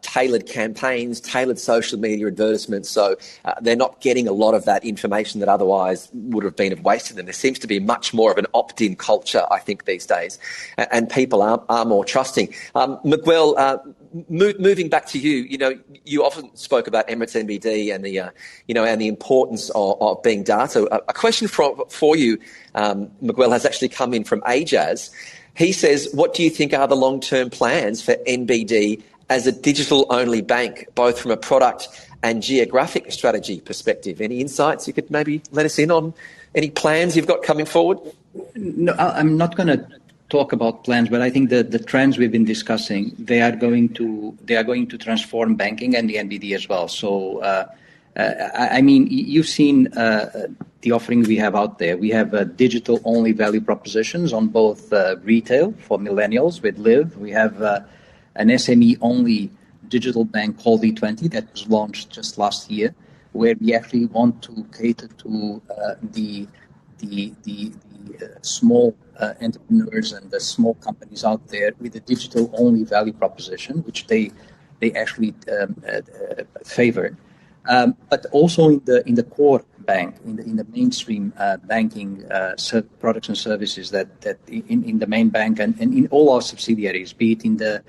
tailored campaigns, tailored social media advertisements, so they're not getting a lot of that information that otherwise would have been wasted. And there seems to be much more of an opt-in culture, I think, these days, and people are more trusting. Miguel, moving back to you, you often spoke about Emirates NBD and the importance of being data. A question for you, Miguel, has actually come in from Ajaz. He says, what do you think are the long-term plans for NBD as a digital-only bank, both from a product and geographic strategy perspective? Any insights you could maybe let us in on? Any plans you've got coming forward? No, I'm not going to talk about plans, but I think the trends we've been discussing, they are going to transform banking and the NBD as well. So, you've seen the offering we have out there. We have digital-only value propositions on both retail for millennials with Live. We have an SME-only digital bank called E20 that was launched just last year, where we actually want to cater to the small entrepreneurs and the small companies out there with a digital-only value proposition, which they actually favor. But also in the core bank, in the mainstream banking products and services that in the main bank and in all our subsidiaries, be it in the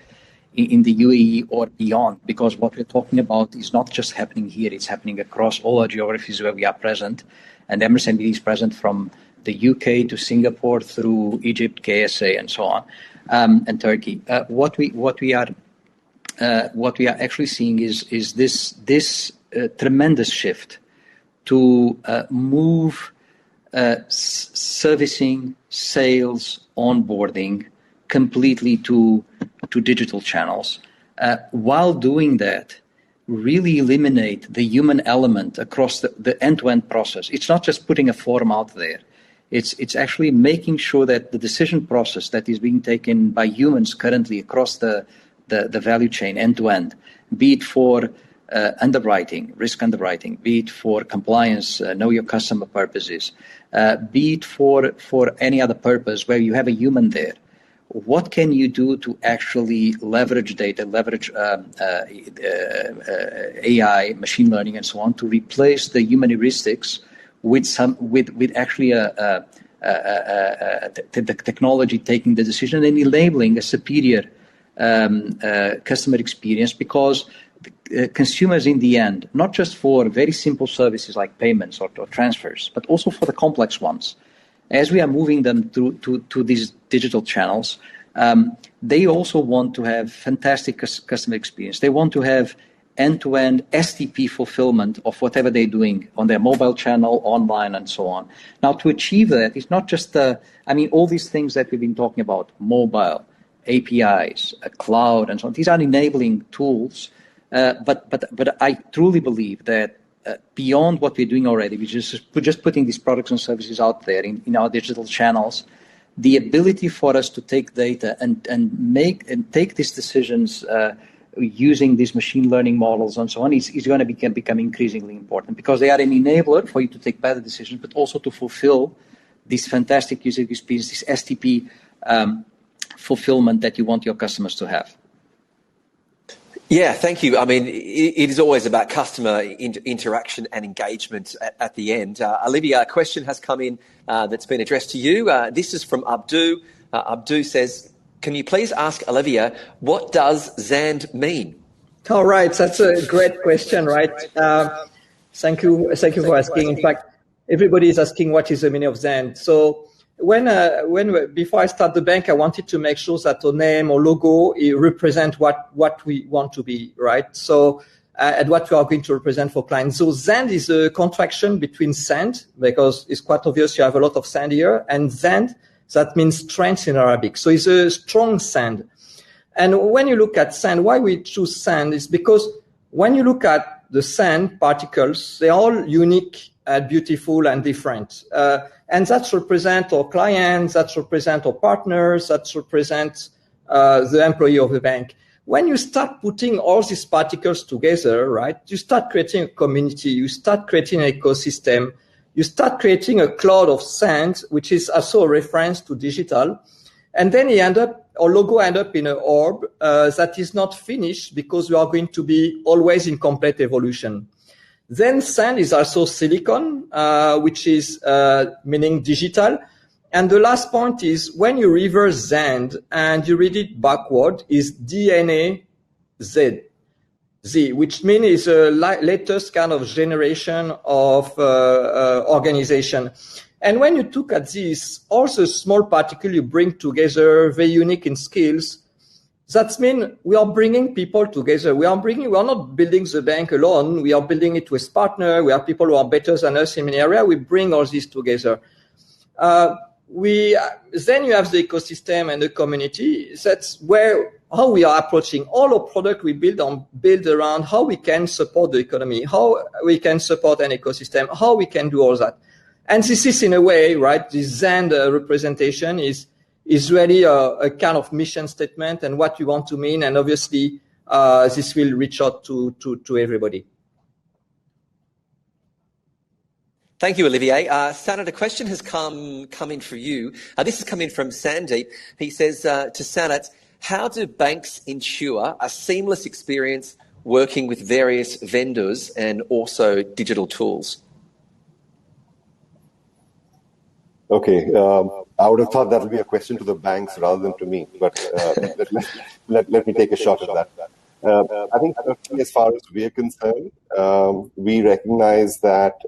UAE or beyond, because what we're talking about is not just happening here; it's happening across all our geographies where we are present, and Emirates NBD is present from the UK to Singapore through Egypt, KSA, and so on, and Turkey. What we are actually seeing is this tremendous shift to move servicing, sales, onboarding completely to digital channels. While doing that, really eliminate the human element across the end-to-end process. It's not just putting a form out there. It's actually making sure that the decision process that is being taken by humans currently across the value chain end-to-end, be it for underwriting, risk underwriting, be it for compliance, know your customer purposes, be it for any other purpose where you have a human there. What can you do to actually leverage data, leverage AI, machine learning, and so on, to replace the human heuristics with actually the technology taking the decision and enabling a superior customer experience? Because consumers in the end, not just for very simple services like payments or transfers, but also for the complex ones, as we are moving them to these digital channels, they also want to have fantastic customer experience. They want to have end-to-end STP fulfillment of whatever they're doing on their mobile channel, online, and so on. Now, to achieve that, it's not just all these things that we've been talking about, mobile, APIs, cloud, and so on. These are enabling tools, but I truly believe that beyond what we're doing already, which is just putting these products and services out there in our digital channels, the ability for us to take data and take these decisions using these machine learning models and so on is going to become increasingly important, because they are an enabler for you to take better decisions, but also to fulfill this fantastic user experience, this STP fulfillment that you want your customers to have. Yeah, thank you. I mean, it is always about customer interaction and engagement at the end. Olivia, a question has come in that's been addressed to you. This is from Abdu. Abdu says, can you please ask Olivia, what does ZAND mean? All right, that's a great question, right? Thank you for asking. In fact, everybody is asking what is the meaning of ZAND. So before I start the bank, I wanted to make sure that our name or logo represent what we want to be, right? So and what we are going to represent for clients. So ZAND is a contraction between sand, because it's quite obvious you have a lot of sand here, and ZAND, that means strength in Arabic. So it's a strong sand. And when you look at sand, why we choose sand is because when you look at the sand particles, they're all unique and beautiful and different. And that represent our clients, that represent our partners, that represent the employee of the bank. When you start putting all these particles together, right, you start creating a community, you start creating an ecosystem, you start creating a cloud of sand, which is also a reference to digital. And then our logo end up in an orb that is not finished, because we are going to be always in complete evolution. Then sand is also silicon, which is meaning digital. And the last point is, when you reverse ZAND and you read it backward, is DNA Z, which means is a latest kind of generation of organization. And when you look at this, also small particle you bring together, very unique in skills, that means we are bringing people together. We are not building the bank alone. We are building it with partners. We have people who are better than us in many areas. We bring all this together. Then you have the ecosystem and the community. That's how we are approaching all our product we build around how we can support the economy, how we can support an ecosystem, how we can do all that. And this is, in a way, right, this ZAND representation is really a kind of mission statement and what you want to mean. And obviously, this will reach out to everybody. Thank you, Olivier. Sanat, a question has come in for you. This has come in from Sandeep. He says to Sanat, how do banks ensure a seamless experience working with various vendors and also digital tools? Okay, I would have thought that would be a question to the banks rather than to me, but let me take a shot at that. I think as far as we are concerned, we recognize that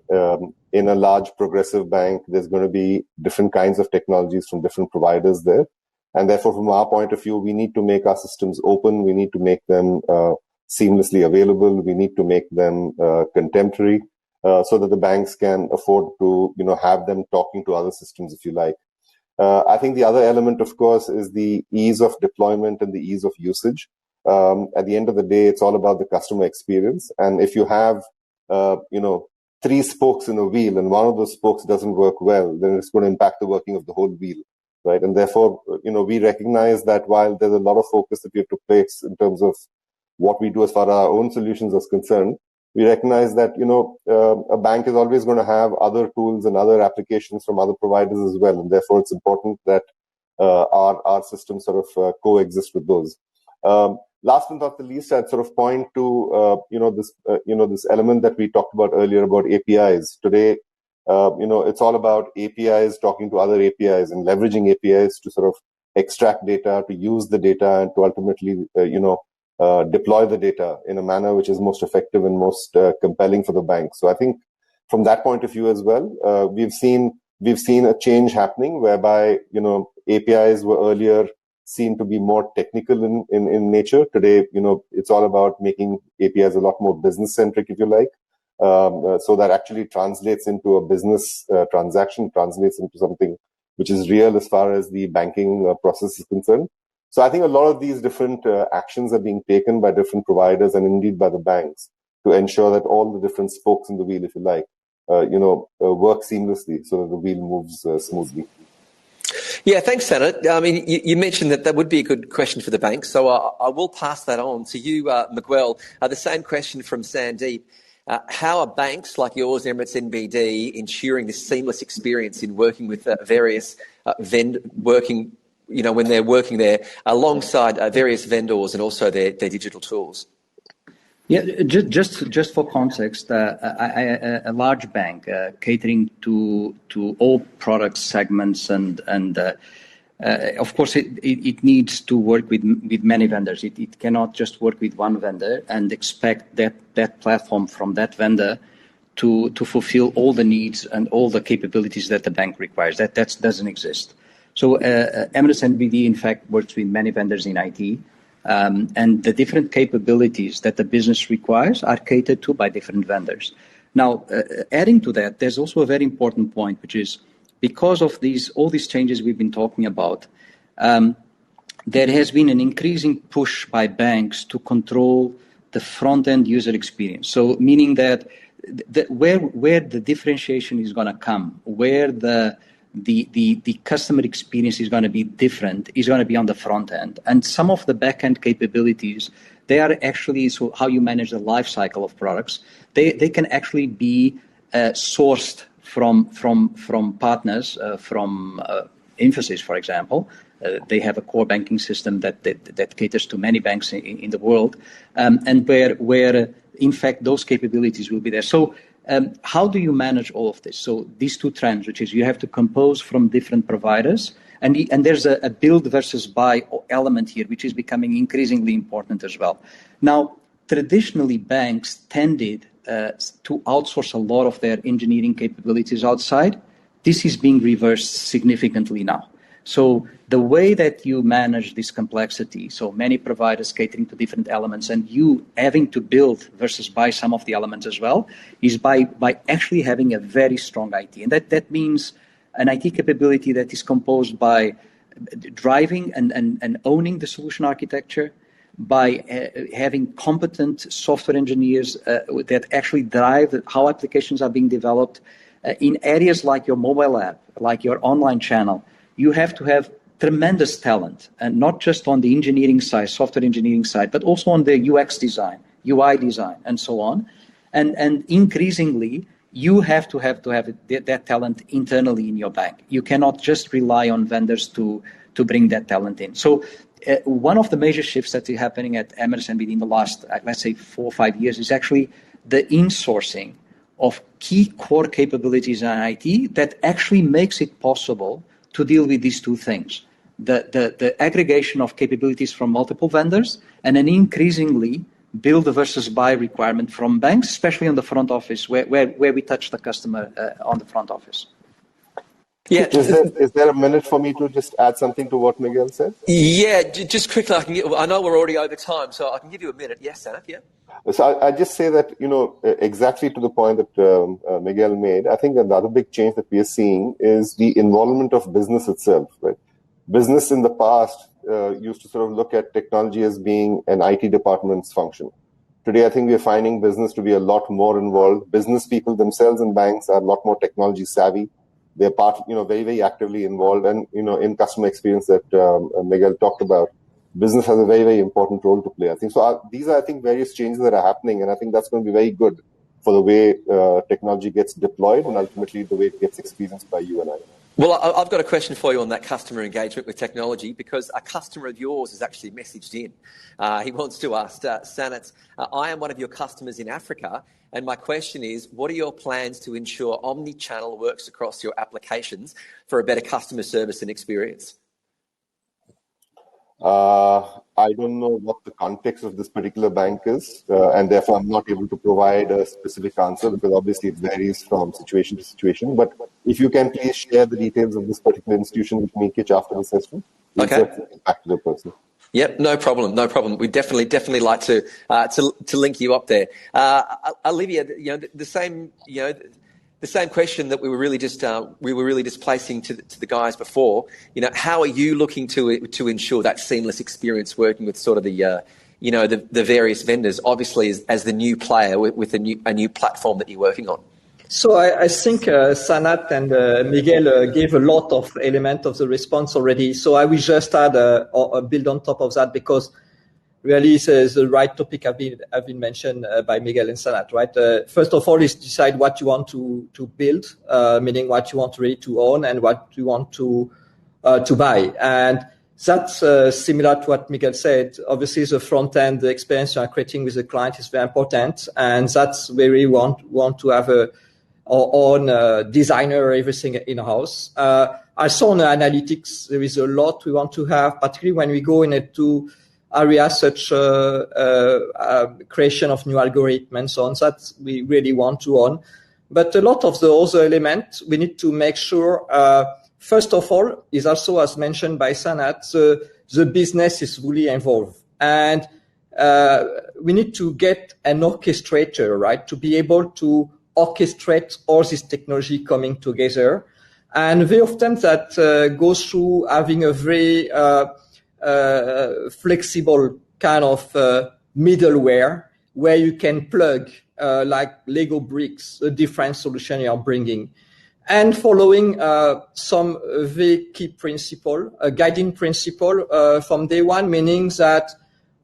in a large progressive bank, there's going to be different kinds of technologies from different providers there. And therefore, from our point of view, we need to make our systems open. We need to make them seamlessly available. We need to make them contemporary so that the banks can afford to, have them talking to other systems, if you like. I think the other element, of course, is the ease of deployment and the ease of usage. At the end of the day, it's all about the customer experience. And if you have, 3 spokes in a wheel and one of those spokes doesn't work well, then it's going to impact the working of the whole wheel, right? And therefore, we recognize that while there's a lot of focus that we have to place in terms of what we do as far as our own solutions is concerned, we recognize that, a bank is always going to have other tools and other applications from other providers as well. And therefore, it's important that our systems sort of coexist with those. Last but not the least, I'd sort of point to, this element that we talked about earlier about APIs. Today, it's all about APIs talking to other APIs and leveraging APIs to sort of extract data, to use the data, and to ultimately, deploy the data in a manner which is most effective and most compelling for the bank. So I think from that point of view as well, we've seen a change happening whereby, APIs were earlier seen to be more technical in nature. Today, it's all about making APIs a lot more business centric, if you like. So that actually translates into a business transaction, translates into something which is real as far as the banking process is concerned. So I think a lot of these different actions are being taken by different providers and indeed by the banks to ensure that all the different spokes in the wheel, if you like, work seamlessly so that the wheel moves smoothly. Yeah, thanks, Sanat. I mean, you mentioned that would be a good question for the banks, so I will pass that on to you, Miguel. The same question from Sandeep. How are banks like yours, Emirates NBD, ensuring this seamless experience in working with various when they're working there alongside various vendors and also their digital tools? Yeah, just for context, a large bank catering to all product segments and of course it needs to work with many vendors. It cannot just work with one vendor and expect that platform from that vendor to fulfill all the needs and all the capabilities that the bank requires. That doesn't exist. So Emirates NBD in fact works with many vendors in IT. And the different capabilities that the business requires are catered to by different vendors. Now, adding to that, there's also a very important point, which is because of all these changes we've been talking about, there has been an increasing push by banks to control the front-end user experience. So meaning that where the differentiation is going to come, where the customer experience is going to be different, is going to be on the front end. And some of the back end capabilities, they are actually, so how you manage the life cycle of products, they can actually be sourced from partners, from Infosys, for example. They have a core banking system that caters to many banks in the world, and where in fact those capabilities will be there. So how do you manage all of this? So these two trends, which is you have to compose from different providers, and there's a build versus buy element here, which is becoming increasingly important as well. Now, traditionally, banks tended to outsource a lot of their engineering capabilities outside. This is being reversed significantly now. So the way that you manage this complexity, so many providers catering to different elements and you having to build versus buy some of the elements as well, is by actually having a very strong IT. And that means an IT capability that is composed by driving and owning the solution architecture, by having competent software engineers that actually drive how applications are being developed in areas like your mobile app, like your online channel. You have to have tremendous talent, and not just on the engineering side, software engineering side, but also on the UX design, UI design, and so on. And increasingly, you have to have that talent internally in your bank. You cannot just rely on vendors to bring that talent in. So one of the major shifts that is happening at Emirates NBD in the last, let's say, 4 or 5 years is actually the insourcing of key core capabilities in IT that actually makes it possible to deal with these two things, the aggregation of capabilities from multiple vendors and an increasingly build versus buy requirement from banks, especially on the front office, where we touch the customer on the front office. Yeah. Is there a minute for me to just add something to what Miguel said? Yeah, just quickly. I know we're already over time, so I can give you a minute. Yes, Sanat, yeah. So I just say that, exactly to the point that Miguel made, I think another big change that we are seeing is the involvement of business itself. Right? Business in the past used to sort of look at technology as being an IT department's function. Today, I think we are finding business to be a lot more involved. Business people themselves in banks are a lot more technology savvy. They're very, very actively involved, and in customer experience that Miguel talked about, business has a very, very important role to play. I think so. These are, I think, various changes that are happening, and I think that's going to be very good for the way technology gets deployed and ultimately the way it gets experienced by you and I. Well, I've got a question for you on that customer engagement with technology, because a customer of yours has actually messaged in. He wants to ask, Sanat, I am one of your customers in Africa, and my question is, what are your plans to ensure omni-channel works across your applications for a better customer service and experience? I don't know what the context of this particular bank is, and therefore I'm not able to provide a specific answer, because obviously it varies from situation to situation. But if you can please share the details of this particular institution with me, Kitch, after the session, we'll get back to the person. Yep, no problem. We definitely like to link you up there. Olivia, the same question that we were really just placing to the guys before. How are you looking to ensure that seamless experience working with sort of the various vendors, obviously as the new player with a new platform that you're working on? So I think Sanat and Miguel gave a lot of elements of the response already. So I will just add a build on top of that, because really it's the right topic have been mentioned by Miguel and Sanat, right? First of all is decide what you want to build, meaning what you want really to own and what you want to buy. And that's similar to what Miguel said. Obviously, the front end, the experience you are creating with the client is very important, and that's where we want to have our own designer, everything in-house. I saw on the analytics, there is a lot we want to have, particularly when we go into areas such creation of new algorithms and so on, that we really want to own. But a lot of the other elements, we need to make sure, first of all, is also, as mentioned by Sanat, the business is fully involved. And we need to get an orchestrator, right, to be able to orchestrate all this technology coming together. And very often that goes through having a very flexible kind of middleware where you can plug like Lego bricks, a different solution you are bringing, and following some very key principle, a guiding principle from day one, meaning that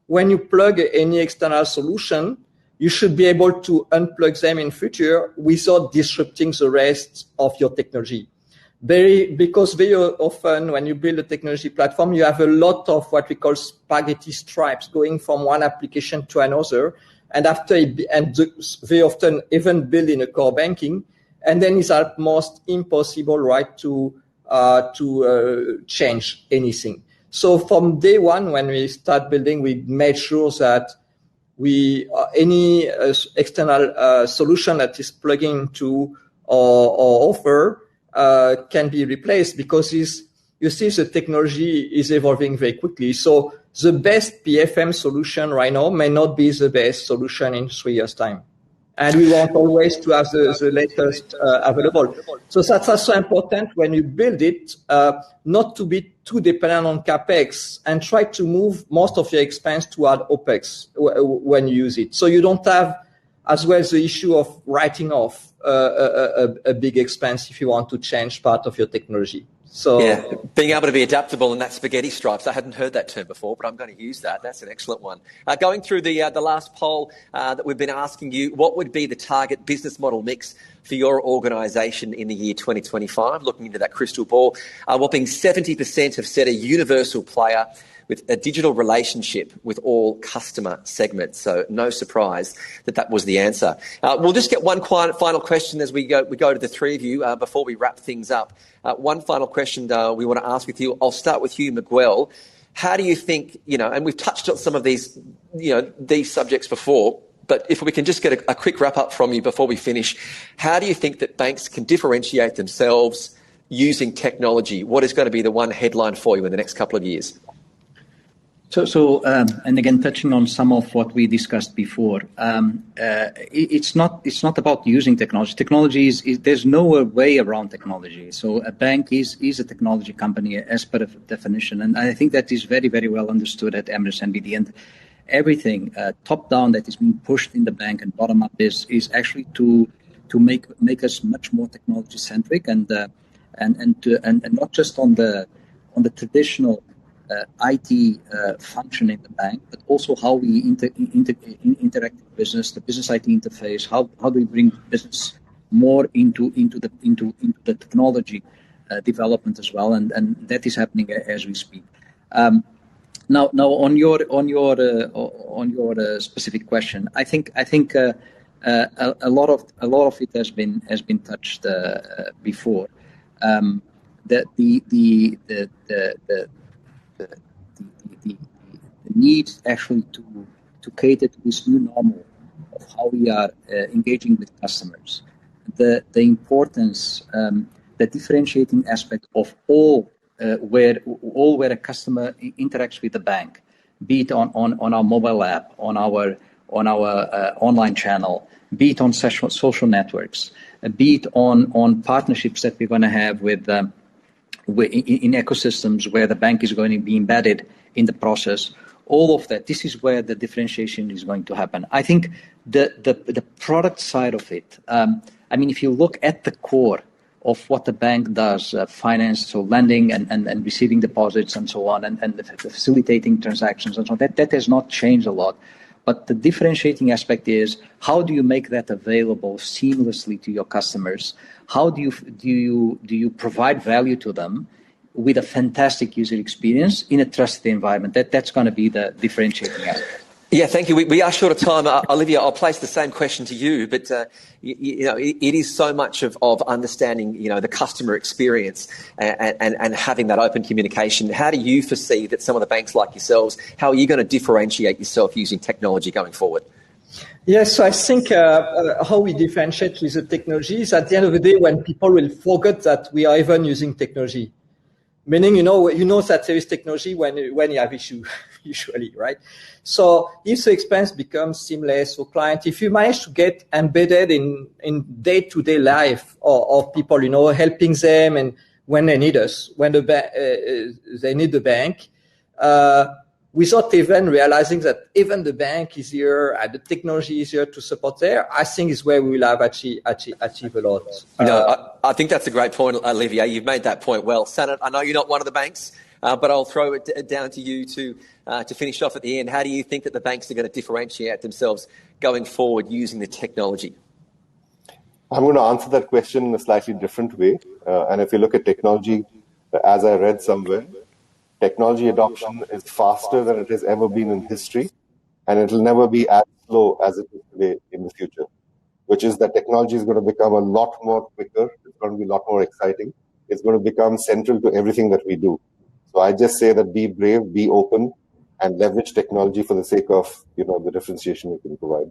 when you plug any external solution, you should be able to unplug them in future without disrupting the rest of your technology. Because very often when you build a technology platform, you have a lot of what we call spaghetti stripes going from one application to another, and very often even building a core banking, and then it's almost impossible, right, to change anything. So from day one, when we start building, we made sure that any external solution that is plugging to our offer can be replaced, because you see the technology is evolving very quickly. So the best PFM solution right now may not be the best solution in 3 years' time. And we want always to have the latest available. So that's also important when you build it, not to be too dependent on CapEx, and try to move most of your expense toward OpEx when you use it. So you don't have as well the issue of writing off a big expense if you want to change part of your technology. So yeah, being able to be adaptable in that spaghetti stripes. I hadn't heard that term before, but I'm going to use that. That's an excellent one. Going through the last poll that we've been asking you, what would be the target business model mix for your organisation in the year 2025? Looking into that crystal ball, whopping 70% have said a universal player with a digital relationship with all customer segments. So no surprise that was the answer. We'll just get one final question as we go to the three of you before we wrap things up. One final question we want to ask with you. I'll start with you, Miguel. how do you think, and we've touched on some of these, these subjects before, but if we can just get a quick wrap up from you before we finish, how do you think that banks can differentiate themselves using technology? What is going to be the one headline for you in the next couple of years? So, and again, touching on some of what we discussed before, it's not about using technology. Technology there's no way around technology. So a bank is a technology company as per definition, and I think that is very, very well understood at Emirates NBD. And everything top down that is being pushed in the bank and bottom up is actually to make us much more technology centric and not just on the traditional IT function in the bank, but also how we interact with business, the business IT interface. How do we bring business more into the technology development as well, and that is happening as we speak. Now on your specific question, I think a lot of it has been touched before. The need actually to cater to this new normal of how we are engaging with customers, the importance, the differentiating aspect of where a customer interacts with the bank, be it on our mobile app, on our online channel, be it on social networks, be it on partnerships that we're going to have with in ecosystems where the bank is going to be embedded in the process. All of that, this is where the differentiation is going to happen. I think the product side of it, if you look at the core of what the bank does, finance, so lending and receiving deposits and so on, and facilitating transactions and so on, that has not changed a lot. But the differentiating aspect is, how do you make that available seamlessly to your customers? How do you provide value to them with a fantastic user experience in a trusted environment? That's going to be the differentiating aspect. Yeah, thank you. We are short of time. Olivia, I'll place the same question to you, but it is so much of understanding, the customer experience and having that open communication. How do you foresee that some of the banks like yourselves, how are you going to differentiate yourself using technology going forward? Yes, so I think how we differentiate with the technology is at the end of the day when people will forget that we are even using technology. Meaning, you know that there is technology when you have issue, usually, right? So if the experience becomes seamless for client, if you manage to get embedded in day-to-day life of people, helping them and when they need us, when they need the bank, without even realizing that even the bank is here and the technology is here to support there, I think is where we will have achieve a lot. I think that's a great point, Olivier. You've made that point well. Sanat, I know you're not one of the banks, but I'll throw it down to you to finish off at the end. How do you think that the banks are going to differentiate themselves going forward using the technology? I'm going to answer that question in a slightly different way. And if you look at technology, as I read somewhere, technology adoption is faster than it has ever been in history, and it will never be as slow as it is today in the future, which is that technology is going to become a lot more quicker. It's going to be a lot more exciting. It's going to become central to everything that we do. So I just say that be brave, be open, and leverage technology for the sake of, the differentiation it can provide.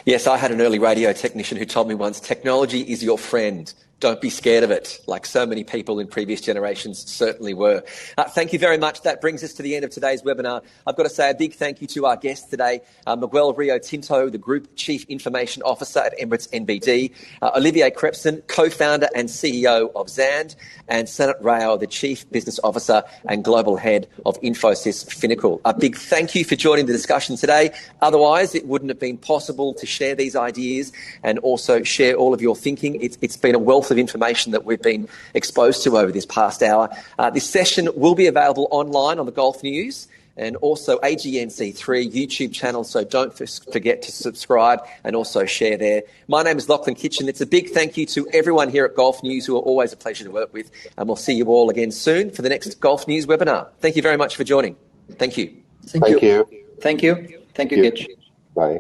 Yes, I had an early radio technician who told me once, technology is your friend. Don't be scared of it, like so many people in previous generations certainly were. Thank you very much. That brings us to the end of today's webinar. I've got to say a big thank you to our guests today, Miguel Rio Tinto, the Group Chief Information Officer at Emirates NBD, Olivier Krepson, Co-founder and CEO of Zand, and Sanat Rao, the Chief Business Officer and Global Head of Infosys Finacle. A big thank you for joining the discussion today. Otherwise, it wouldn't have been possible to share these ideas and also share all of your thinking. It's been a wealth of information that we've been exposed to over this past hour. This session will be available online on the Gulf News and also AGNC3 YouTube channel, so don't forget to subscribe and also share there. My name is Lachlan Kitchen. It's a big thank you to everyone here at Gulf News, who are always a pleasure to work with, and we'll see you all again soon for the next Gulf News webinar. Thank you very much for joining. Thank you. Thank you. Thank you, Kitch. Bye.